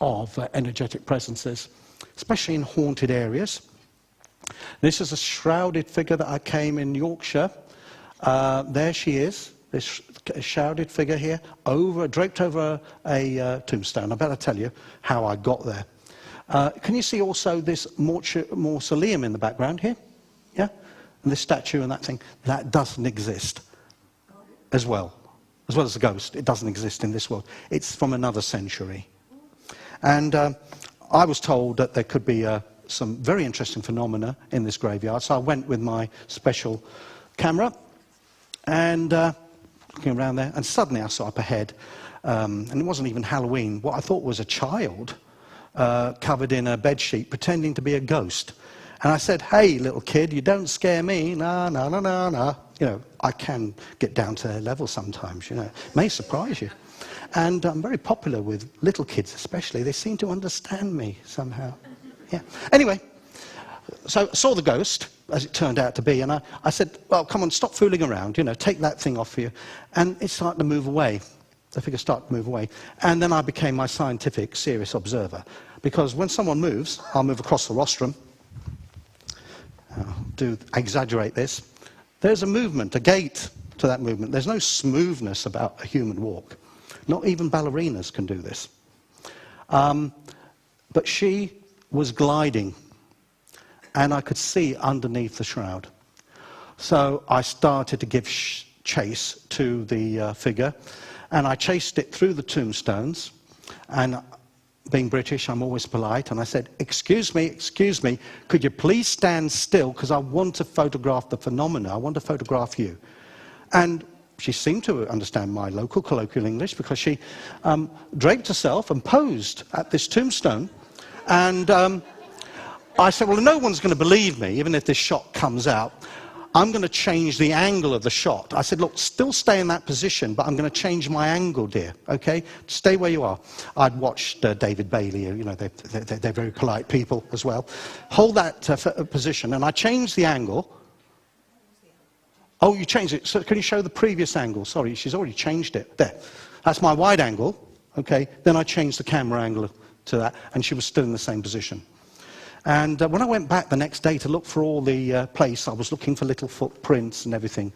of energetic presences, especially in haunted areas. This is a shrouded figure that I came in Yorkshire. There she is, this shrouded figure here, draped over a tombstone. I better tell you how I got there. Can you see also this mausoleum in the background here? Yeah? And this statue and that thing, that doesn't exist as well. As well as the ghost, it doesn't exist in this world. It's from another century. And I was told that there could be some very interesting phenomena in this graveyard, so I went with my special camera and looking around there, and suddenly I saw up ahead, and it wasn't even Halloween, what I thought was a child covered in a bedsheet pretending to be a ghost. And I said, "Hey, little kid, you don't scare me. No, no, no, no, no." You know, I can get down to their level sometimes, you know. It may surprise you. And I'm very popular with little kids especially. They seem to understand me somehow. Yeah. Anyway, so I saw the ghost, as it turned out to be, and I said, "Well, come on, stop fooling around, you know, take that thing off you." And it started to move away. The figure started to move away. And then I became my scientific, serious observer. Because when someone moves, I'll move across the rostrum. I'll exaggerate this. There's a movement, a gait to that movement. There's no smoothness about a human walk. Not even ballerinas can do this. But she was gliding, and I could see underneath the shroud. So I started to give chase to the figure, and I chased it through the tombstones, and being British, I'm always polite, and I said, excuse me, could you please stand still, because I want to photograph the phenomena, I want to photograph you." And she seemed to understand my local colloquial English, because she draped herself and posed at this tombstone. And I said, "Well, no one's going to believe me, even if this shot comes out. I'm going to change the angle of the shot." I said, "Look, still stay in that position, but I'm going to change my angle, dear, okay? Stay where you are." I'd watched David Bailey, you know, they're very polite people as well. Hold that position, and I changed the angle. Oh, you changed it. So can you show the previous angle? Sorry, she's already changed it. There. That's my wide angle. Okay. Then I changed the camera angle to that, and she was still in the same position. And when I went back the next day to look for all the place, I was looking for little footprints and everything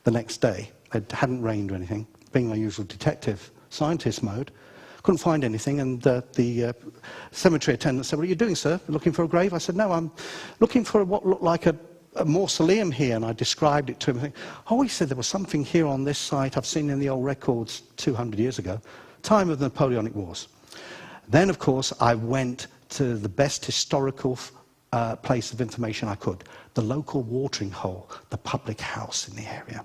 the next day. It hadn't rained or anything, being my usual detective scientist mode. Couldn't find anything, and the cemetery attendant said, "What are you doing, sir? Looking for a grave?" I said, "No, I'm looking for what looked like a mausoleum here," and I described it to him. "Oh," he said, "there was something here on this site I've seen in the old records 200 years ago, time of the Napoleonic Wars." Then, of course, I went to the best historical place of information I could, the local watering hole, the public house in the area.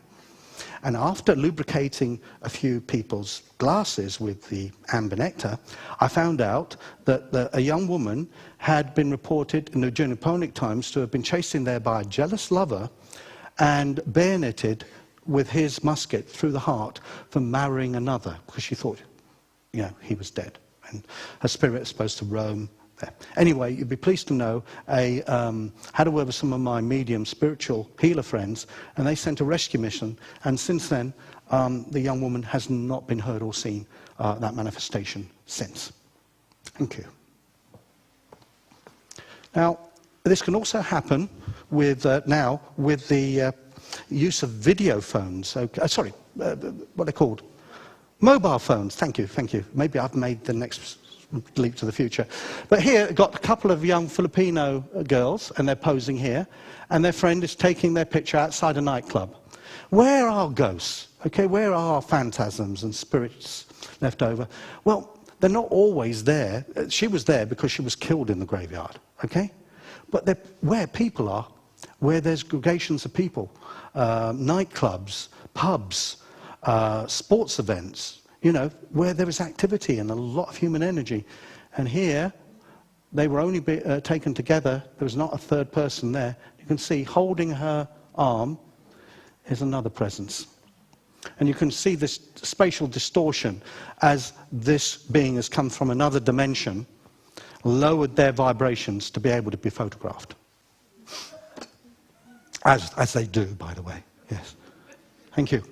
And after lubricating a few people's glasses with the amber nectar, I found out that a young woman had been reported in the during Napoleonic times to have been chased in there by a jealous lover and bayoneted with his musket through the heart for marrying another, because she thought, you know, he was dead. And her spirit is supposed to roam there. Anyway, you'd be pleased to know I had a word with some of my medium spiritual healer friends, and they sent a rescue mission, and since then the young woman has not been heard or seen that manifestation since. Thank you. Now, this can also happen with now with the use of video phones. Okay, what they're called? Mobile phones. Thank you, thank you. Maybe I've made the next leap to the future. But here, got a couple of young Filipino girls, and they're posing here, and their friend is taking their picture outside a nightclub. Where are ghosts? Okay, where are phantasms and spirits left over? Well, they're not always there. She was there because she was killed in the graveyard, okay? But where people are, where there's aggregations of people, nightclubs, pubs, sports events, you know, where there is activity and a lot of human energy. And here, they were only taken together. There was not a third person there. You can see holding her arm is another presence. And you can see this spatial distortion as this being has come from another dimension, lowered their vibrations to be able to be photographed. As they do, by the way. Yes. Thank you.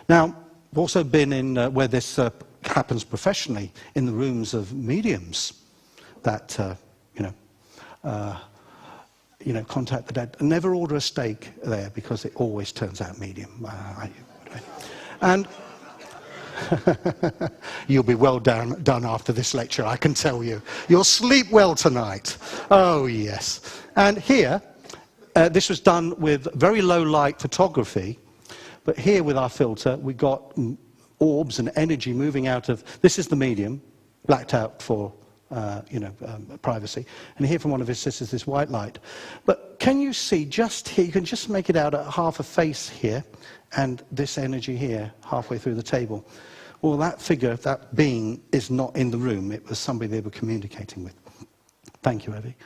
Now, I've also been in where this happens professionally, in the rooms of mediums that, contact the dead. Never order a steak there because it always turns out medium. And you'll be well done after this lecture, I can tell you. You'll sleep well tonight. Oh, yes. And here, this was done with very low light photography. But here with our filter, we got orbs and energy moving out of, this is the medium, blacked out for, privacy. And here from one of his sisters, this white light. But can you see just here, you can just make it out at half a face here, and this energy here, halfway through the table. Well, that figure, that being, is not in the room. It was somebody they were communicating with. Thank you, Evie.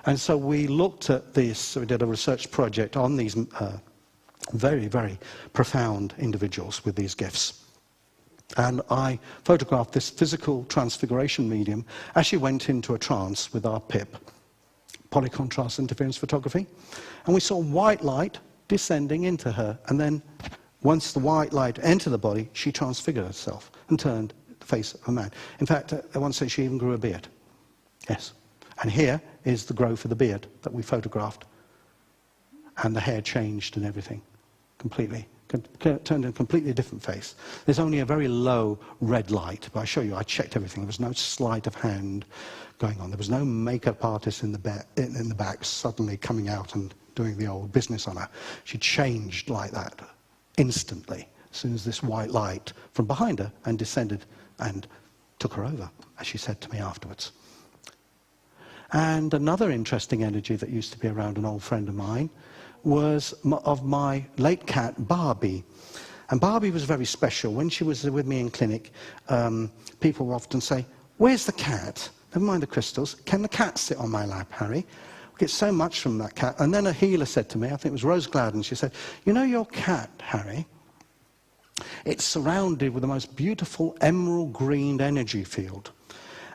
And so we looked at this, so we did a research project on these very, very profound individuals with these gifts. And I photographed this physical transfiguration medium as she went into a trance with our PIP, Polycontrast Interference Photography. And we saw white light descending into her. And then once the white light entered the body, she transfigured herself and turned the face of a man. In fact, at one stage she even grew a beard. Yes. And here is the growth of the beard that we photographed. And the hair changed and everything. Completely, turned in a completely different face. There's only a very low red light, but I show you, I checked everything. There was no sleight of hand going on. There was no makeup artist in the back suddenly coming out and doing the old business on her. She changed like that instantly, as soon as this white light from behind her and descended and took her over, as she said to me afterwards. And another interesting energy that used to be around an old friend of mine was of my late cat, Barbie. And Barbie was very special. When she was with me in clinic, people would often say, "Where's the cat? Never mind the crystals. Can the cat sit on my lap, Harry? We get so much from that cat." And then a healer said to me, I think it was Rose Gladden, she said, "You know your cat, Harry? It's surrounded with the most beautiful emerald green energy field.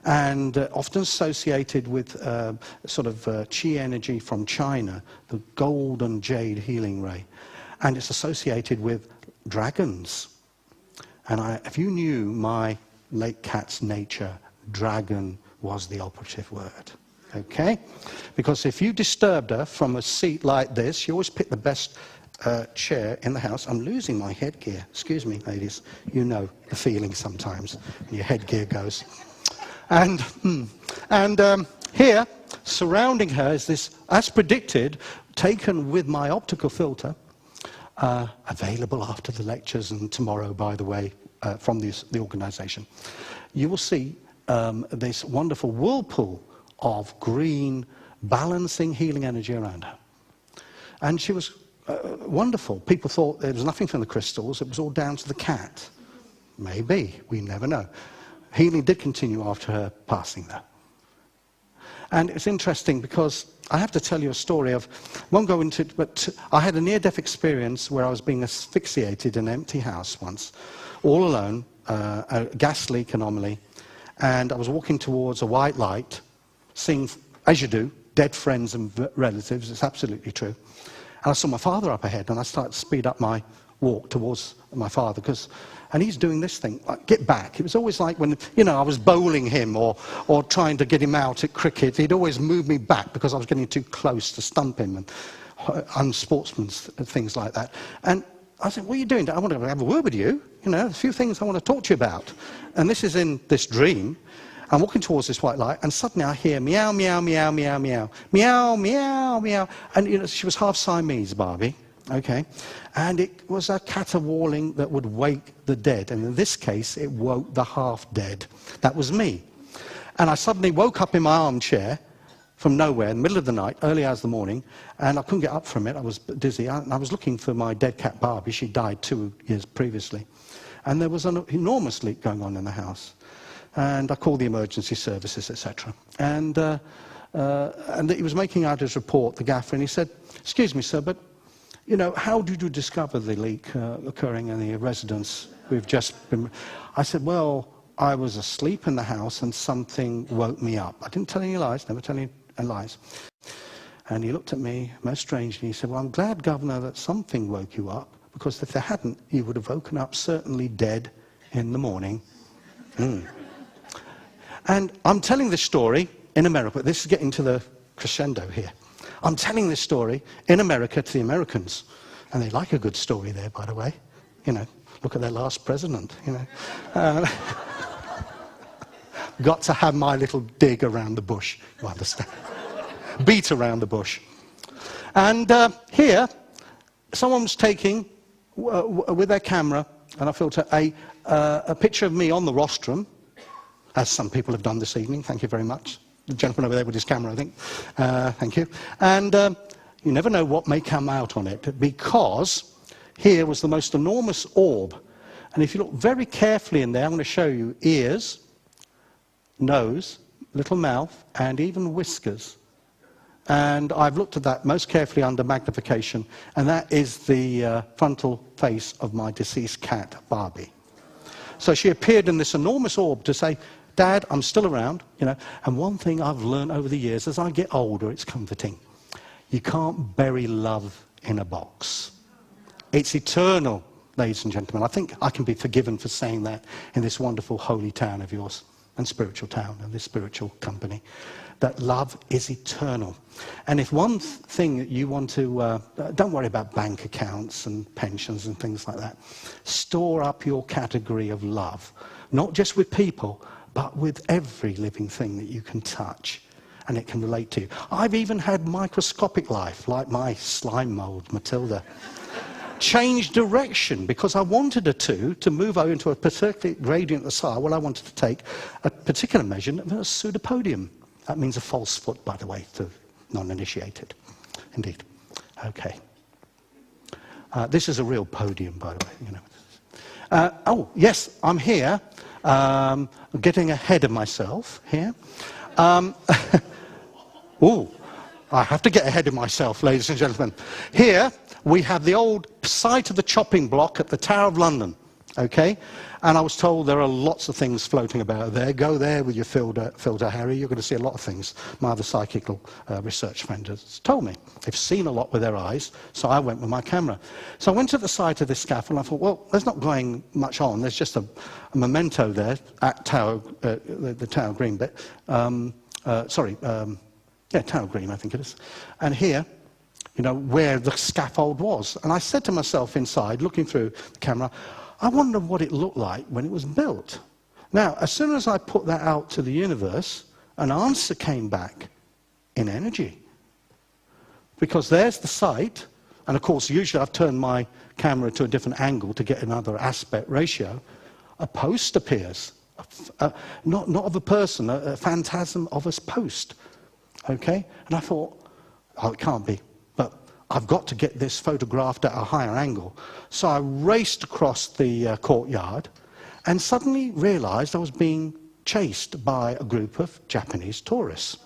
and often associated with sort of chi energy from China, the golden jade healing ray. And it's associated with dragons. And if you knew my late cat's nature, dragon was the operative word. Okay? Because if you disturbed her from a seat like this, she always picked the best chair in the house. I'm losing my headgear. Excuse me, ladies. You know the feeling sometimes when your headgear goes. And here, surrounding her is this, as predicted, taken with my optical filter, available after the lectures and tomorrow, by the way, from the organisation. You will see this wonderful whirlpool of green, balancing, healing energy around her. And she was wonderful. People thought there was nothing from the crystals, it was all down to the cat. Maybe, we never know. Healing did continue after her passing though. And it's interesting because I have to tell you a story of, won't go into it, but I had a near-death experience where I was being asphyxiated in an empty house once, all alone, a gas leak anomaly, and I was walking towards a white light, seeing, as you do, dead friends and relatives. It's absolutely true. And I saw my father up ahead, and I started to speed up my walk towards my father, and he's doing this thing, like, get back. It was always like when, you know, I was bowling him or trying to get him out at cricket, he'd always move me back because I was getting too close to stump him, and unsportsman's things like that. And I said, what are you doing? I want to have a word with you. You know, a few things I want to talk to you about. And this is in this dream. I'm walking towards this white light, and suddenly I hear meow, meow, meow, meow, meow, meow, meow, meow. And you know, she was half Siamese, Barbie, okay? And it was a caterwauling that would wake the dead. And in this case, it woke the half-dead. That was me. And I suddenly woke up in my armchair from nowhere in the middle of the night, early hours of the morning, and I couldn't get up from it. I was dizzy. And I was looking for my dead cat Barbie. She died 2 years previously. And there was an enormous leak going on in the house. And I called the emergency services, etc. And he was making out his report, the gaffer, and he said, excuse me, sir, but, you know, how did you discover the leak occurring in the residence we've just been... I said, well, I was asleep in the house and something woke me up. I didn't tell any lies, never tell any lies. And he looked at me most strangely. He said, well, I'm glad, Governor, that something woke you up, because if there hadn't, you would have woken up certainly dead in the morning. And I'm telling this story in America. This is getting to the crescendo here. I'm telling this story in America to the Americans. And they like a good story there, by the way. You know, look at their last president, you know. Got to have my little dig around the bush, you understand. Beat around the bush. And here, someone was taking, with their camera and a filter, a picture of me on the rostrum, as some people have done this evening. Thank you very much. The gentleman over there with his camera, I think. Thank you. And you never know what may come out on it, because here was the most enormous orb. And if you look very carefully in there, I'm going to show you ears, nose, little mouth, and even whiskers. And I've looked at that most carefully under magnification, and that is the frontal face of my deceased cat, Barbie. So she appeared in this enormous orb to say, Dad, I'm still around, you know. And one thing I've learned over the years, as I get older, it's comforting. You can't bury love in a box. It's eternal, ladies and gentlemen. I think I can be forgiven for saying that in this wonderful holy town of yours, and spiritual town, and this spiritual company, that love is eternal. And if one thing that you want to, don't worry about bank accounts and pensions and things like that. Store up your category of love, not just with people, but with every living thing that you can touch and it can relate to you. I've even had microscopic life, like my slime mold, Matilda, change direction because I wanted her to move over into a particular gradient at the side. Well, I wanted to take a particular measurement of a pseudopodium. That means a false foot, by the way, to non-initiated. Indeed. Okay. This is a real podium, by the way. You know. Oh, yes, I'm here. Getting ahead of myself here. Oh, I have to get ahead of myself, ladies and gentlemen. Here we have the old site of the chopping block at the Tower of London. okay? And I was told there are lots of things floating about there. Go there with your filter, Harry. You're going to see a lot of things. My other psychical research friend has told me. They've seen a lot with their eyes, so I went with my camera. So I went to the side of this scaffold, and I thought, well, there's not going much on. There's just a memento there at Tower, the Tower Green bit. Tower Green, I think it is. And here, you know, where the scaffold was. And I said to myself inside, looking through the camera, I wonder what it looked like when it was built. Now, as soon as I put that out to the universe, an answer came back in energy. Because there's the site, and of course, usually I've turned my camera to a different angle to get another aspect ratio. A post appears. Not of a person, a phantasm of a post. Okay? And I thought, oh, it can't be. But I've got to get this photographed at a higher angle. So I raced across the courtyard and suddenly realized I was being chased by a group of Japanese tourists,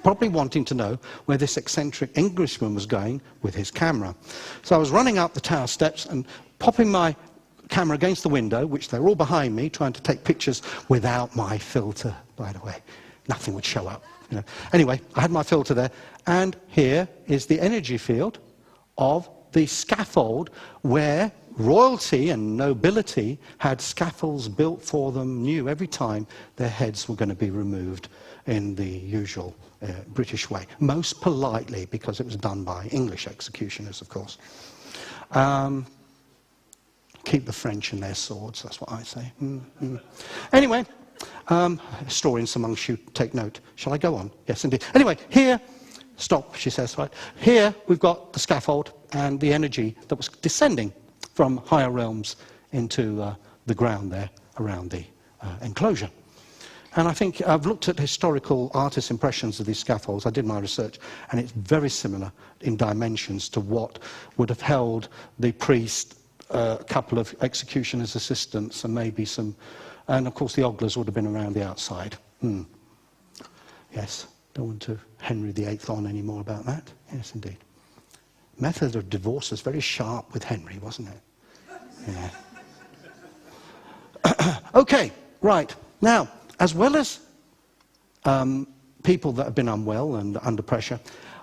probably wanting to know where this eccentric Englishman was going with his camera. So I was running up the tower steps and popping my camera against the window, which they're all behind me, trying to take pictures without my filter, by the way. Nothing would show up. You know. Anyway, I had my filter there, and here is the energy field of the scaffold where royalty and nobility had scaffolds built for them, knew every time their heads were going to be removed in the usual British way. Most politely, because it was done by English executioners, of course. Keep the French in their swords, that's what I say. Anyway, historians amongst you, take note. Shall I go on? Yes, indeed. Anyway, here, stop, she says, right. Here we've got the scaffold and the energy that was descending from higher realms into the ground there around the enclosure. And I think I've looked at historical artist impressions of these scaffolds. I did my research, and it's very similar in dimensions to what would have held the priest, a couple of executioners' assistants, and maybe some, and of course the oglers would have been around the outside. Yes, don't want to Henry VIII on any more about that. Yes, indeed. Method of divorce was very sharp with Henry, wasn't it? Yeah. Okay, right. Now, as well as people that have been unwell and under pressure,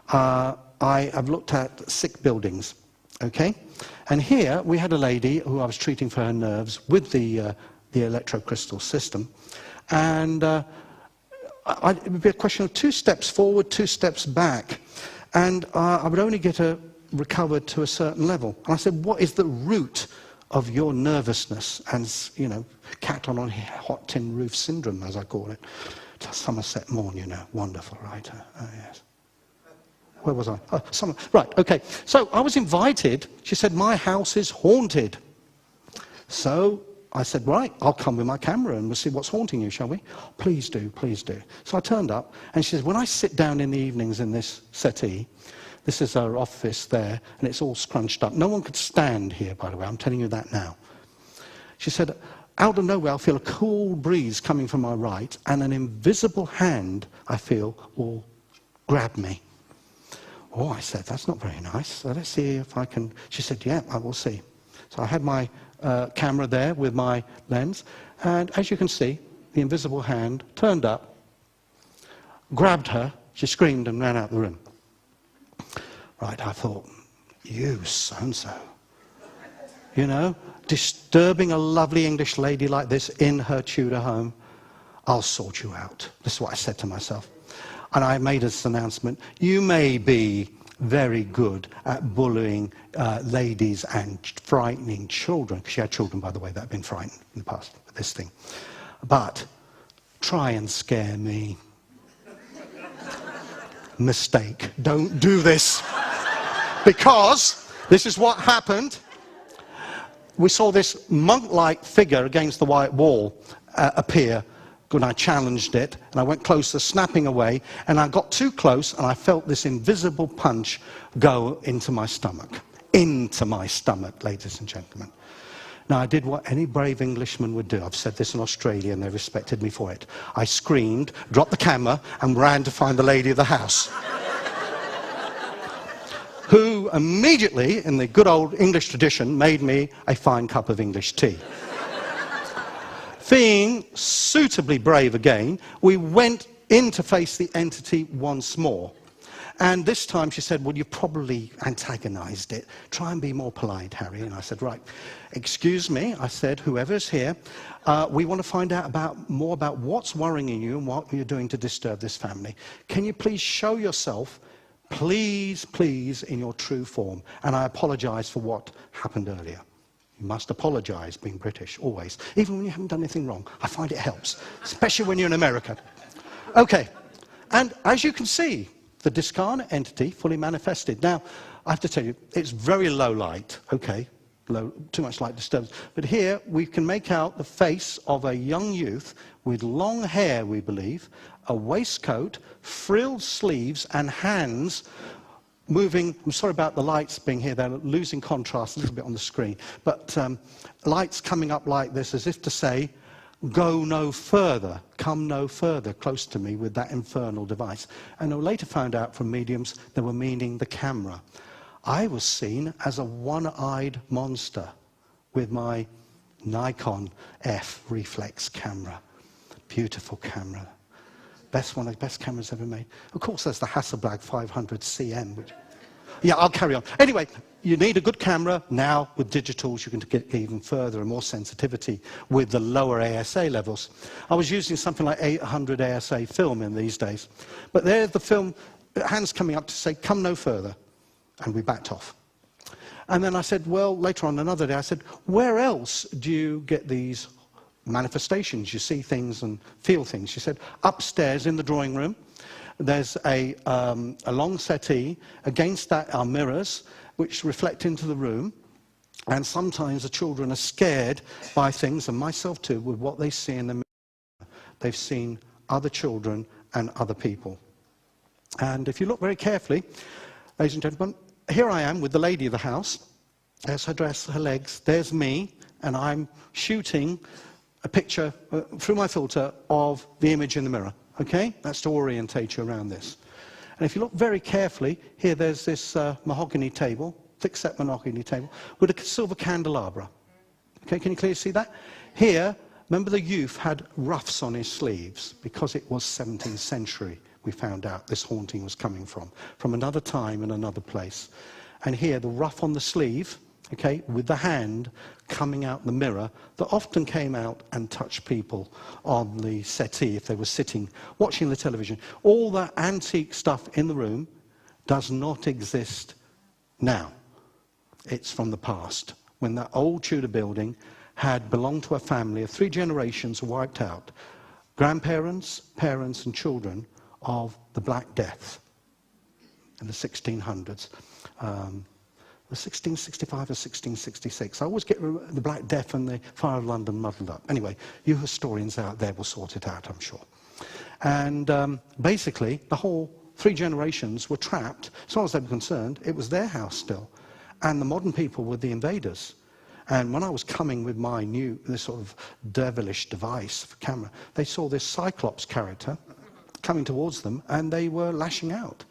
I have looked at sick buildings, okay? And here we had a lady who I was treating for her nerves with the electrocrystal system. And it would be a question of 2 steps forward, 2 steps back. And I would only get her recovered to a certain level. And I said, what is the root of your nervousness and, you know, cat on hot tin roof syndrome, as I call it? It's a Somerset morn, you know. Wonderful, right? Oh, yes. Where was I? Oh, right, okay. So I was invited. She said, my house is haunted. So I said, right, I'll come with my camera and we'll see what's haunting you, shall we? Please do, please do. So I turned up, and she said, when I sit down in the evenings in this settee, this is our office there, and it's all scrunched up. No one could stand here, by the way. I'm telling you that now. She said, out of nowhere, I'll feel a cool breeze coming from my right, and an invisible hand, I feel, will grab me. Oh, I said, that's not very nice. So let's see if I can. She said, yeah, I will see. So I had my camera there with my lens, and as you can see, the invisible hand turned up, grabbed her, she screamed and ran out the room. Right, I thought, you so-and-so. You know, disturbing a lovely English lady like this in her Tudor home. I'll sort you out. This is what I said to myself. And I made this announcement. You may be very good at bullying ladies and frightening children. Because she had children, by the way, that had been frightened in the past with this thing. But try and scare me. Mistake. Don't do this. Because this is what happened. We saw this monk-like figure against the white wall appear. And I challenged it, and I went closer, snapping away, and I got too close, and I felt this invisible punch go into my stomach. Into my stomach, ladies and gentlemen. Now, I did what any brave Englishman would do. I've said this in Australia, and they respected me for it. I screamed, dropped the camera, and ran to find the lady of the house. who immediately, in the good old English tradition, made me a fine cup of English tea. Being suitably brave again, we went in to face the entity once more. And this time she said, well, you've probably antagonized it. Try and be more polite, Harry. And I said, right, excuse me. I said, whoever's here, we want to find out more about what's worrying you and what you're doing to disturb this family. Can you please show yourself, please, please, in your true form? And I apologize for what happened earlier. You must apologize, being British, always. Even when you haven't done anything wrong. I find it helps, especially when you're in America. Okay, and as you can see, the discarnate entity fully manifested. Now, I have to tell you, it's very low light, okay, too much light disturbs. But here, we can make out the face of a young youth with long hair, we believe, a waistcoat, frilled sleeves, and hands moving. I'm sorry about the lights being here, they're losing contrast a little bit on the screen. But lights coming up like this, as if to say, go no further, come no further, close to me with that infernal device. And I later found out from mediums they were meaning the camera. I was seen as a one-eyed monster with my Nikon F reflex camera. Beautiful camera. One of the best cameras ever made. Of course, there's the Hasselblad 500 CM, which... Yeah, I'll carry on. Anyway, you need a good camera. Now, with digitals, you can get even further and more sensitivity with the lower ASA levels. I was using something like 800 ASA film in these days. But there's the film, hands coming up to say, come no further. And we backed off. And then I said, well, later on another day, I said, where else do you get these manifestations? You see things and feel things. She said, upstairs in the drawing room. There's a long settee. Against that are mirrors which reflect into the room. And sometimes the children are scared by things, and myself too, with what they see in the mirror. They've seen other children and other people. And if you look very carefully, ladies and gentlemen, here I am with the lady of the house. There's her dress, her legs. There's me, and I'm shooting a picture through my filter of the image in the mirror. Okay? That's to orientate you around this. And if you look very carefully, here there's this mahogany table, thick-set mahogany table, with a silver candelabra. Okay, can you clearly see that? Here, remember the youth had ruffs on his sleeves, because it was 17th century, we found out this haunting was coming from another time and another place. And here, the ruff on the sleeve, okay, with the hand coming out the mirror that often came out and touched people on the settee if they were sitting, watching the television. All that antique stuff in the room does not exist now. It's from the past, when that old Tudor building had belonged to a family of 3 generations wiped out. Grandparents, parents, and children of the Black Death in the 1600s. The 1665 or 1666. I always get the Black Death and the Fire of London muddled up. Anyway, you historians out there will sort it out, I'm sure. And basically, the whole 3 generations were trapped. As far as they were concerned, it was their house still. And the modern people were the invaders. And when I was coming with my this sort of devilish device for camera, they saw this Cyclops character coming towards them, and they were lashing out.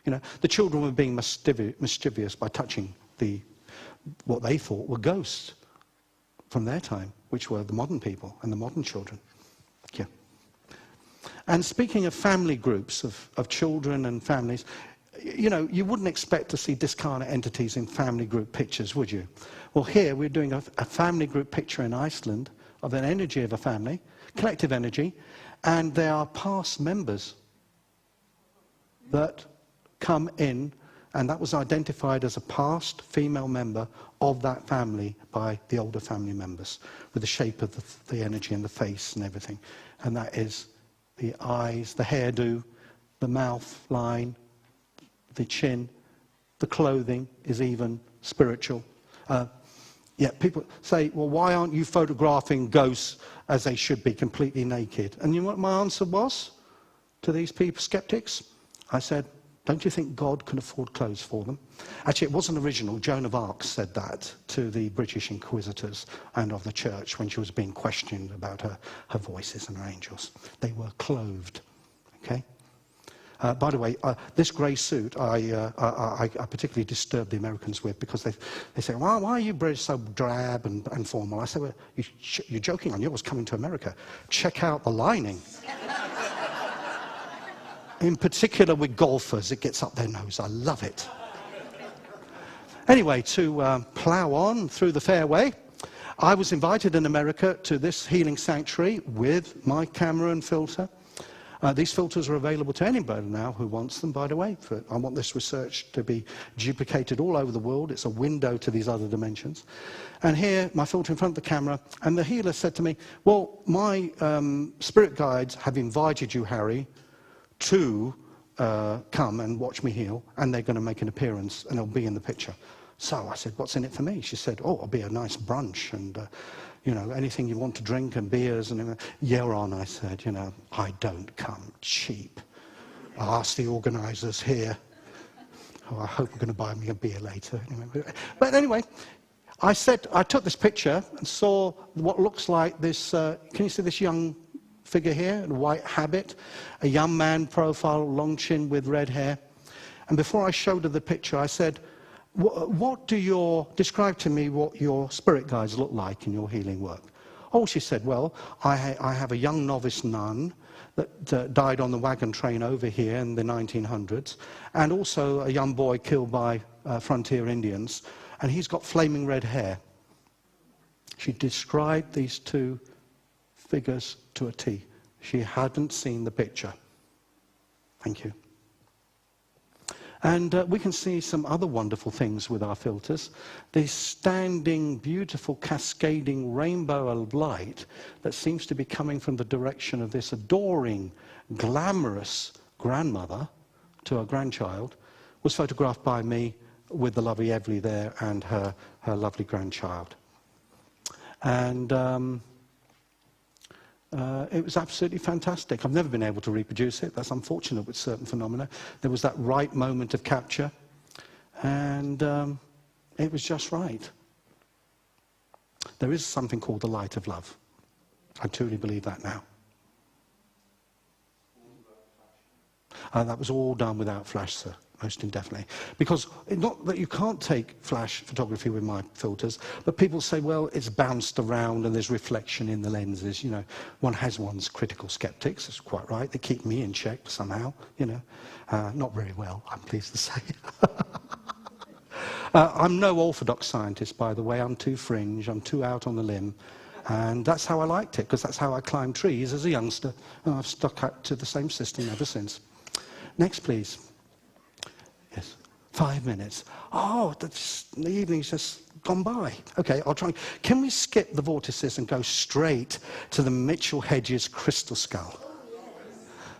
You know, the children were being mischievous by touching what they thought were ghosts from their time, which were the modern people and the modern children. Yeah. And speaking of family groups, of children and families, you know, you wouldn't expect to see discarnate entities in family group pictures, would you? Well, here we're doing a family group picture in Iceland of an energy of a family, collective energy, and they are past members that come in, and that was identified as a past female member of that family by the older family members, with the shape of the energy and the face and everything. And that is the eyes, the hairdo, the mouth line, the chin, the clothing is even spiritual. Yeah, people say, well, why aren't you photographing ghosts as they should be, completely naked? And you know what my answer was to these people, skeptics? I said, don't you think God can afford clothes for them? Actually, it wasn't original. Joan of Arc said that to the British inquisitors and of the church when she was being questioned about her voices and her angels. They were clothed, okay? By the way, this grey suit I particularly disturb the Americans with, because they say, why are you British so drab and formal? I say, well, you're joking on yours coming to America. Check out the lining. In particular with golfers, it gets up their nose. I love it. Anyway, to plough on through the fairway, I was invited in America to this healing sanctuary with my camera and filter. These filters are available to anybody now who wants them, by the way. I want this research to be duplicated all over the world. It's a window to these other dimensions. And here, my filter in front of the camera, and the healer said to me, well, my spirit guides have invited you, Harry, to come and watch me heal, and they're going to make an appearance, and they'll be in the picture. So I said, what's in it for me? She said, oh, it'll be a nice brunch, and you know, anything you want to drink, and beers, and yeah, on. I said, you know, I don't come cheap. I asked the organisers here. Oh, I hope we're going to buy me a beer later. Anyway, but anyway, I took this picture and saw what looks like this. Can you see this young figure here in a white habit, a young man profile, long chin with red hair? And before I showed her the picture, I said, describe to me what your spirit guides look like in your healing work. Oh, she said, well, I have a young novice nun that died on the wagon train over here in the 1900s, and also a young boy killed by frontier Indians, and he's got flaming red hair. She described these two figures to a T. She hadn't seen the picture. Thank you. And we can see some other wonderful things with our filters. This standing, beautiful, cascading rainbow of light that seems to be coming from the direction of this adoring, glamorous grandmother to her grandchild was photographed by me with the lovely Evely there and her lovely grandchild. And it was absolutely fantastic. I've never been able to reproduce it. That's unfortunate with certain phenomena. There was that right moment of capture, and it was just right. There is something called the light of love. I truly believe that now. That was all done without flash, sir. Most indefinitely. Because, not that you can't take flash photography with my filters, but people say, well, it's bounced around and there's reflection in the lenses. You know, one has one's critical skeptics, that's quite right. They keep me in check somehow, you know. Not very well, I'm pleased to say. I'm no orthodox scientist, by the way. I'm too fringe, I'm too out on the limb. And that's how I liked it, because that's how I climbed trees as a youngster. And I've stuck out to the same system ever since. Next, please. Yes, 5 minutes. Oh, the evening's just gone by. Okay, I'll try. Can we skip the vortices and go straight to the Mitchell Hedges crystal skull?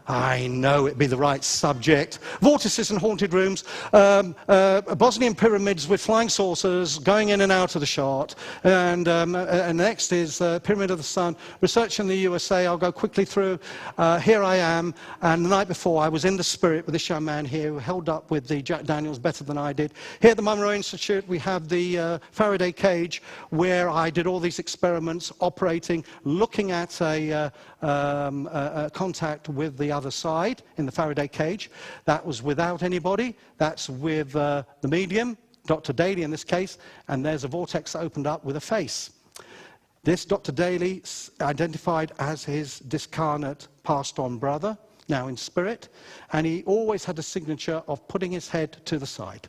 I know it'd be the right subject. Vortices and haunted rooms, Bosnian pyramids with flying saucers going in and out of the shot. And next is Pyramid of the Sun. Research in the USA, I'll go quickly through. Here I am, and the night before I was in the spirit with this young man here who held up with the Jack Daniels better than I did. Here at the Monroe Institute, we have the Faraday cage where I did all these experiments, operating, looking at a contact with the other side in the Faraday cage. That was without anybody. That's with the medium, Dr. Daly in this case, and there's a vortex that opened up with a face. This Dr. Daly identified as his discarnate passed on brother, now in spirit, and he always had a signature of putting his head to the side.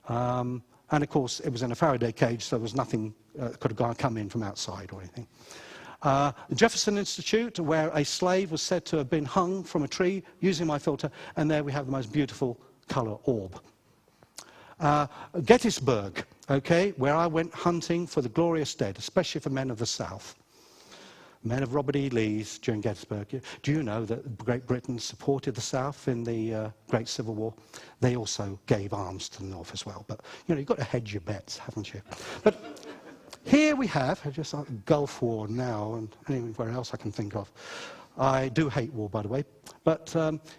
And of course, it was in a Faraday cage, so there was nothing could have come in from outside or anything. The Jefferson Institute, where a slave was said to have been hung from a tree using my filter, and there we have the most beautiful colour orb. Gettysburg, okay, where I went hunting for the glorious dead, especially for men of the South. Men of Robert E. Lee's during Gettysburg. Do you know that Great Britain supported the South in the Great Civil War? They also gave arms to the North as well. But, you know, you've got to hedge your bets, haven't you? But here we have, just like the Gulf War now, and anywhere else I can think of. I do hate war, by the way. But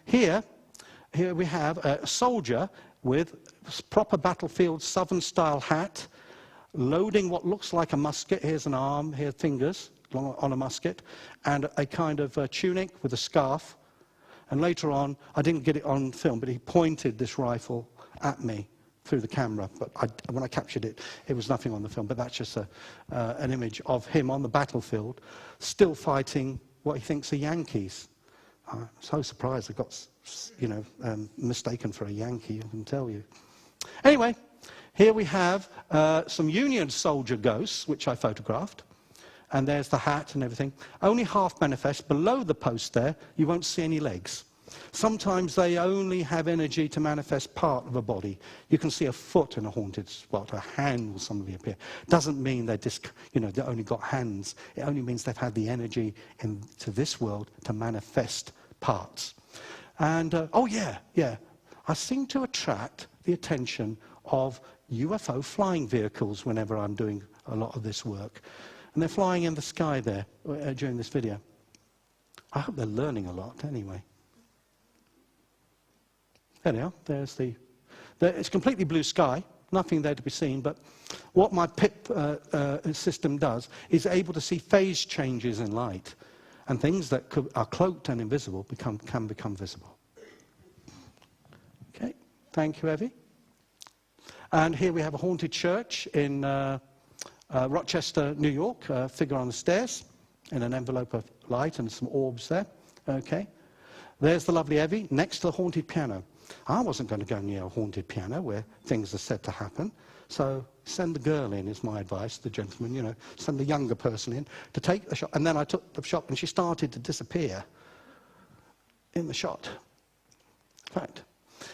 here we have a soldier with proper battlefield Southern-style hat, loading what looks like a musket. Here's an arm, here fingers on a musket, and a kind of tunic with a scarf. And later on, I didn't get it on film, but he pointed this rifle at me through the camera. But when I captured it, it was nothing on the film. But that's just an image of him on the battlefield, still fighting what he thinks are Yankees. I'm so surprised I got, mistaken for a Yankee, I can tell you. Anyway, here we have some Union soldier ghosts, which I photographed. And there's the hat and everything. Only half manifest. Below the post there, you won't see any legs. Sometimes they only have energy to manifest part of a body. You can see a foot in a haunted spot. A hand will suddenly appear. Doesn't mean they're they only got hands. It only means they've had the energy into this world to manifest parts. And, I seem to attract the attention of UFO flying vehicles whenever I'm doing a lot of this work. And they're flying in the sky there during this video. I hope they're learning a lot anyway. There they are. There's it's completely blue sky. Nothing there to be seen. But what my PIP system does is able to see phase changes in light. And things that are cloaked and invisible can become visible. Okay. Thank you, Evie. And here we have a haunted church in Rochester, New York, a figure on the stairs in an envelope of light and some orbs there. Okay. There's the lovely Evie next to the haunted piano. I wasn't going to go near a haunted piano where things are said to happen. So send the girl in is my advice, the gentleman, send the younger person in to take the shot. And then I took the shot and she started to disappear in the shot. In fact,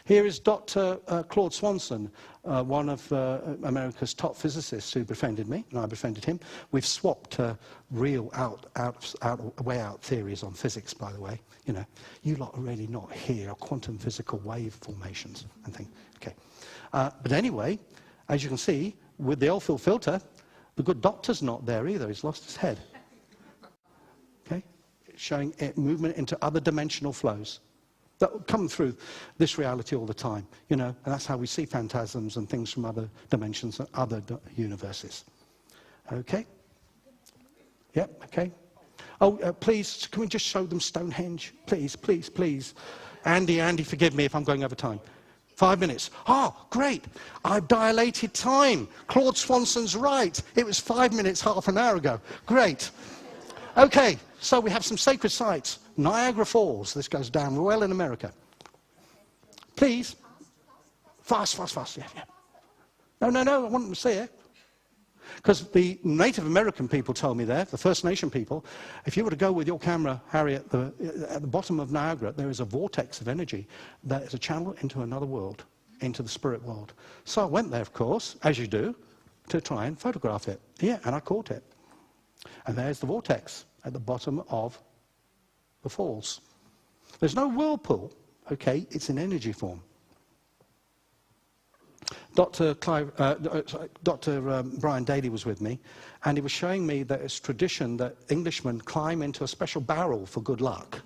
here is Dr. Claude Swanson, one of America's top physicists who befriended me, and I befriended him. We've swapped real way out theories on physics, by the way. You lot are really not here, quantum physical wave formations and things. Okay. But anyway, as you can see, with the Oldfield filter, the good doctor's not there either. He's lost his head. Okay. Showing movement into other dimensional flows that come through this reality all the time, and that's how we see phantasms and things from other dimensions and other universes. Okay? Yep, okay. Oh, please, can we just show them Stonehenge? Please, please, please. Andy, forgive me if I'm going over time. 5 minutes. Oh, great. I've dilated time. Claude Swanson's right. It was 5 minutes, half an hour ago. Great. Okay, so we have some sacred sites. Niagara Falls. This goes down well in America. Please. Fast. Yeah. No, I want them to see it. Because the Native American people told me there, the First Nation people, if you were to go with your camera, Harry, at the bottom of Niagara, there is a vortex of energy that is a channel into another world, into the spirit world. So I went there, of course, as you do, to try and photograph it. Yeah, and I caught it. And there's the vortex at the bottom of the falls. There's no whirlpool, okay? It's in energy form. Dr. Brian Daly was with me, and he was showing me that it's tradition that Englishmen climb into a special barrel for good luck.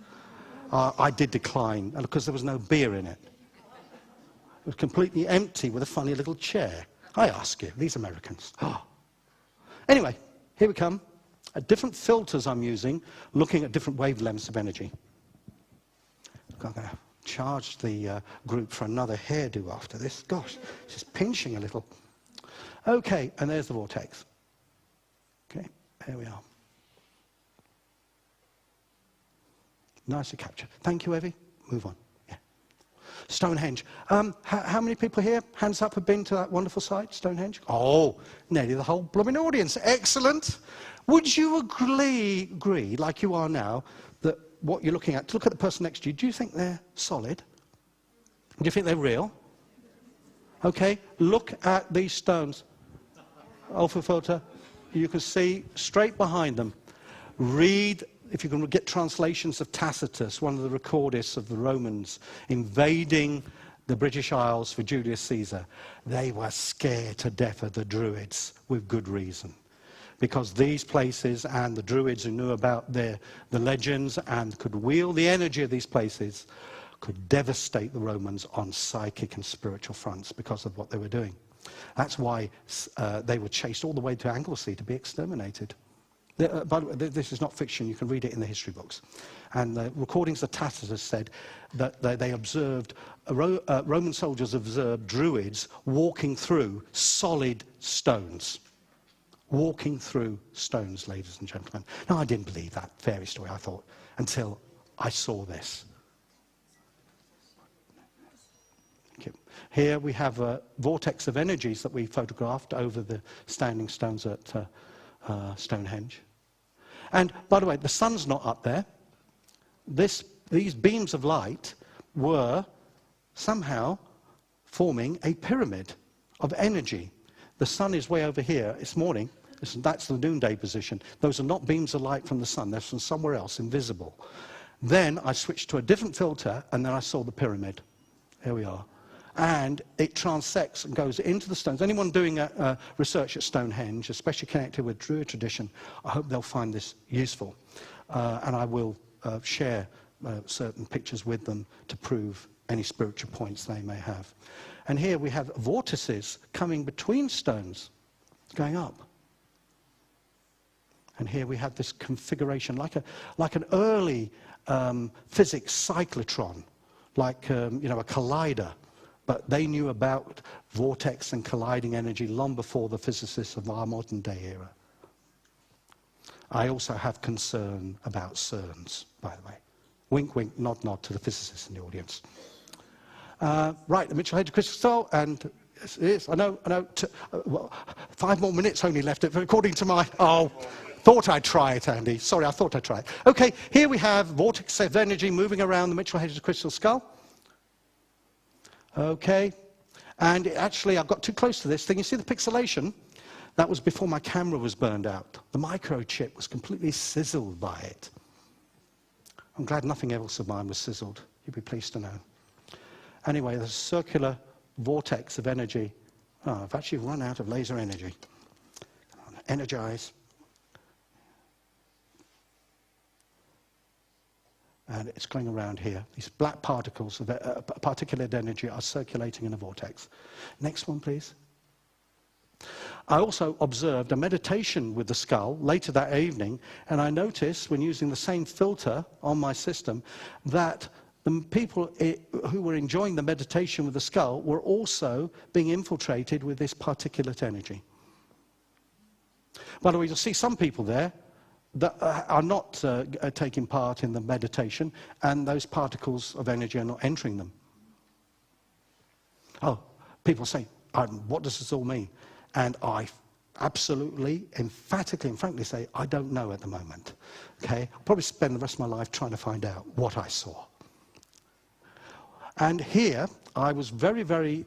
I did decline, because there was no beer in it. It was completely empty with a funny little chair. I ask you, these Americans. Oh. Anyway, here we come. Different filters I'm using, looking at different wavelengths of energy. I'm going to charge the group for another hairdo after this. Gosh, it's just pinching a little. Okay, and there's the vortex. Okay, there we are. Nicely captured. Thank you, Evie. Move on. Yeah. Stonehenge. How many people here, hands up, have been to that wonderful site, Stonehenge? Oh, nearly the whole blooming audience. Excellent. Would you agree, like you are now, that what you're looking at, to look at the person next to you, do you think they're solid? Do you think they're real? Okay, look at these stones. Oldfield filter, you can see straight behind them. Read, if you can get translations of Tacitus, one of the recordists of the Romans, invading the British Isles for Julius Caesar. They were scared to death of the Druids, with good reason. Because these places and the Druids who knew about the legends and could wield the energy of these places could devastate the Romans on psychic and spiritual fronts because of what they were doing. That's why they were chased all the way to Anglesey to be exterminated. By the way, this is not fiction. You can read it in the history books. And the recordings of Tacitus said that they observed, Roman soldiers observed druids walking through solid stones. Walking through stones, ladies and gentlemen. Now, I didn't believe that fairy story, I thought, until I saw this. Here we have a vortex of energies that we photographed over the standing stones at Stonehenge. And, by the way, the sun's not up there. These beams of light were somehow forming a pyramid of energy. The sun is way over here. It's morning. That's the noonday position. Those are not beams of light from the sun. They're from somewhere else, invisible. Then I switched to a different filter, and then I saw the pyramid. Here we are. And it transects and goes into the stones. Anyone doing research at Stonehenge, especially connected with Druid tradition, I hope they'll find this useful. And I will share certain pictures with them to prove any spiritual points they may have. And here we have vortices coming between stones, going up. And here we have this configuration, like an early physics cyclotron, like a collider. But they knew about vortex and colliding energy long before the physicists of our modern day era. I also have concern about CERNs, by the way. Wink, wink, nod, nod to the physicists in the audience. Right, the Mitchell Hedge crystal skull, and yes, I know, 5 more minutes only left, according to my, thought I'd try it, Andy. Sorry, I thought I'd try it. Okay, here we have vortex of energy moving around the Mitchell Hedge crystal skull. Okay, and actually I got too close to this thing. You see the pixelation? That was before my camera was burned out. The microchip was completely sizzled by it. I'm glad nothing else of mine was sizzled. You'd be pleased to know. Anyway, the circular vortex of energy. Oh, I've actually run out of laser energy. Energize. And it's going around here. These black particles of particulate energy are circulating in a vortex. Next one, please. I also observed a meditation with the skull later that evening, and I noticed, when using the same filter on my system, that the people who were enjoying the meditation with the skull were also being infiltrated with this particulate energy. By the way, you'll see some people there that are not taking part in the meditation, and those particles of energy are not entering them. Oh, people say, what does this all mean? And I absolutely, emphatically and frankly say, I don't know at the moment. Okay? I'll probably spend the rest of my life trying to find out what I saw. And here, I was very, very,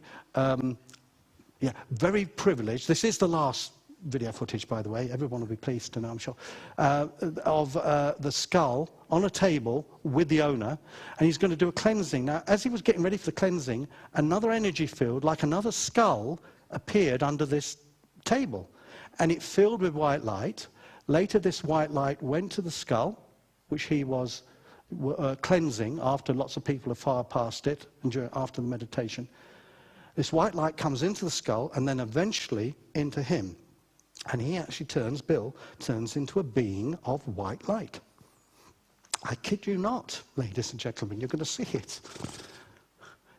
very privileged. This is the last video footage, by the way, everyone will be pleased to know, I'm sure, of the skull on a table with the owner, and he's going to do a cleansing. Now, as he was getting ready for the cleansing, another energy field, like another skull, appeared under this table, and it filled with white light. Later, this white light went to the skull, which he was cleansing after lots of people have far past it, and after the meditation. This white light comes into the skull, and then eventually into him. And he actually Bill turns into a being of white light. I kid you not, ladies and gentlemen, you're going to see it.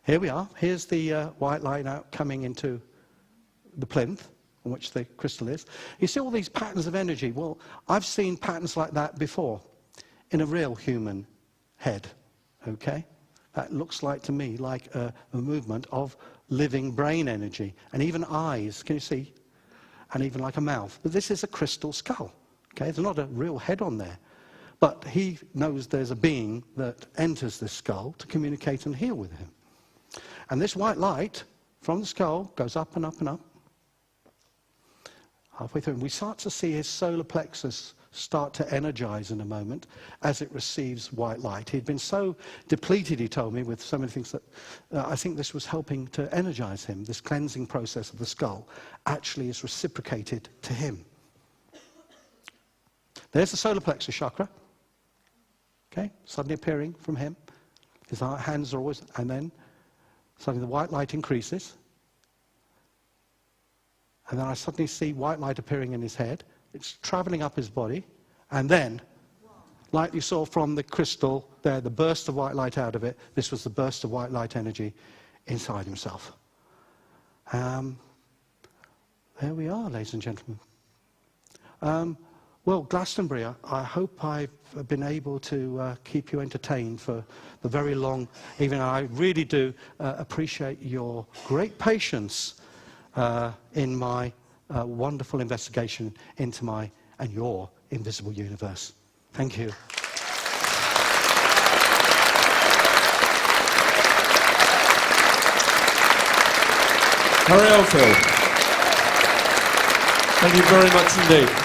Here we are. Here's the white light now coming into the plinth on which the crystal is. You see all these patterns of energy. Well, I've seen patterns like that before in a real human head, okay? That looks like, to me, like a movement of living brain energy. And even eyes, can you see? And even like a mouth. But this is a crystal skull. Okay, there's not a real head on there. But he knows there's a being that enters this skull to communicate and heal with him. And this white light from the skull goes up and up and up. Halfway through, and we start to see his solar plexus start to energize in a moment as it receives white light. He'd been so depleted, he told me, with so many things that I think this was helping to energize him. This cleansing process of the skull actually is reciprocated to him. There's the solar plexus chakra, okay, suddenly appearing from him. His hands are always, and then suddenly the white light increases. And then I suddenly see white light appearing in his head. It's traveling up his body, And then, like you saw from the crystal there, the burst of white light out of it, this was the burst of white light energy inside himself. There we are, ladies and gentlemen. Well, Glastonbury, I hope I've been able to keep you entertained for the very long evening. I really do appreciate your great patience in my wonderful investigation into my and your invisible universe. Thank you. Harry Oldfield, thank you very much indeed.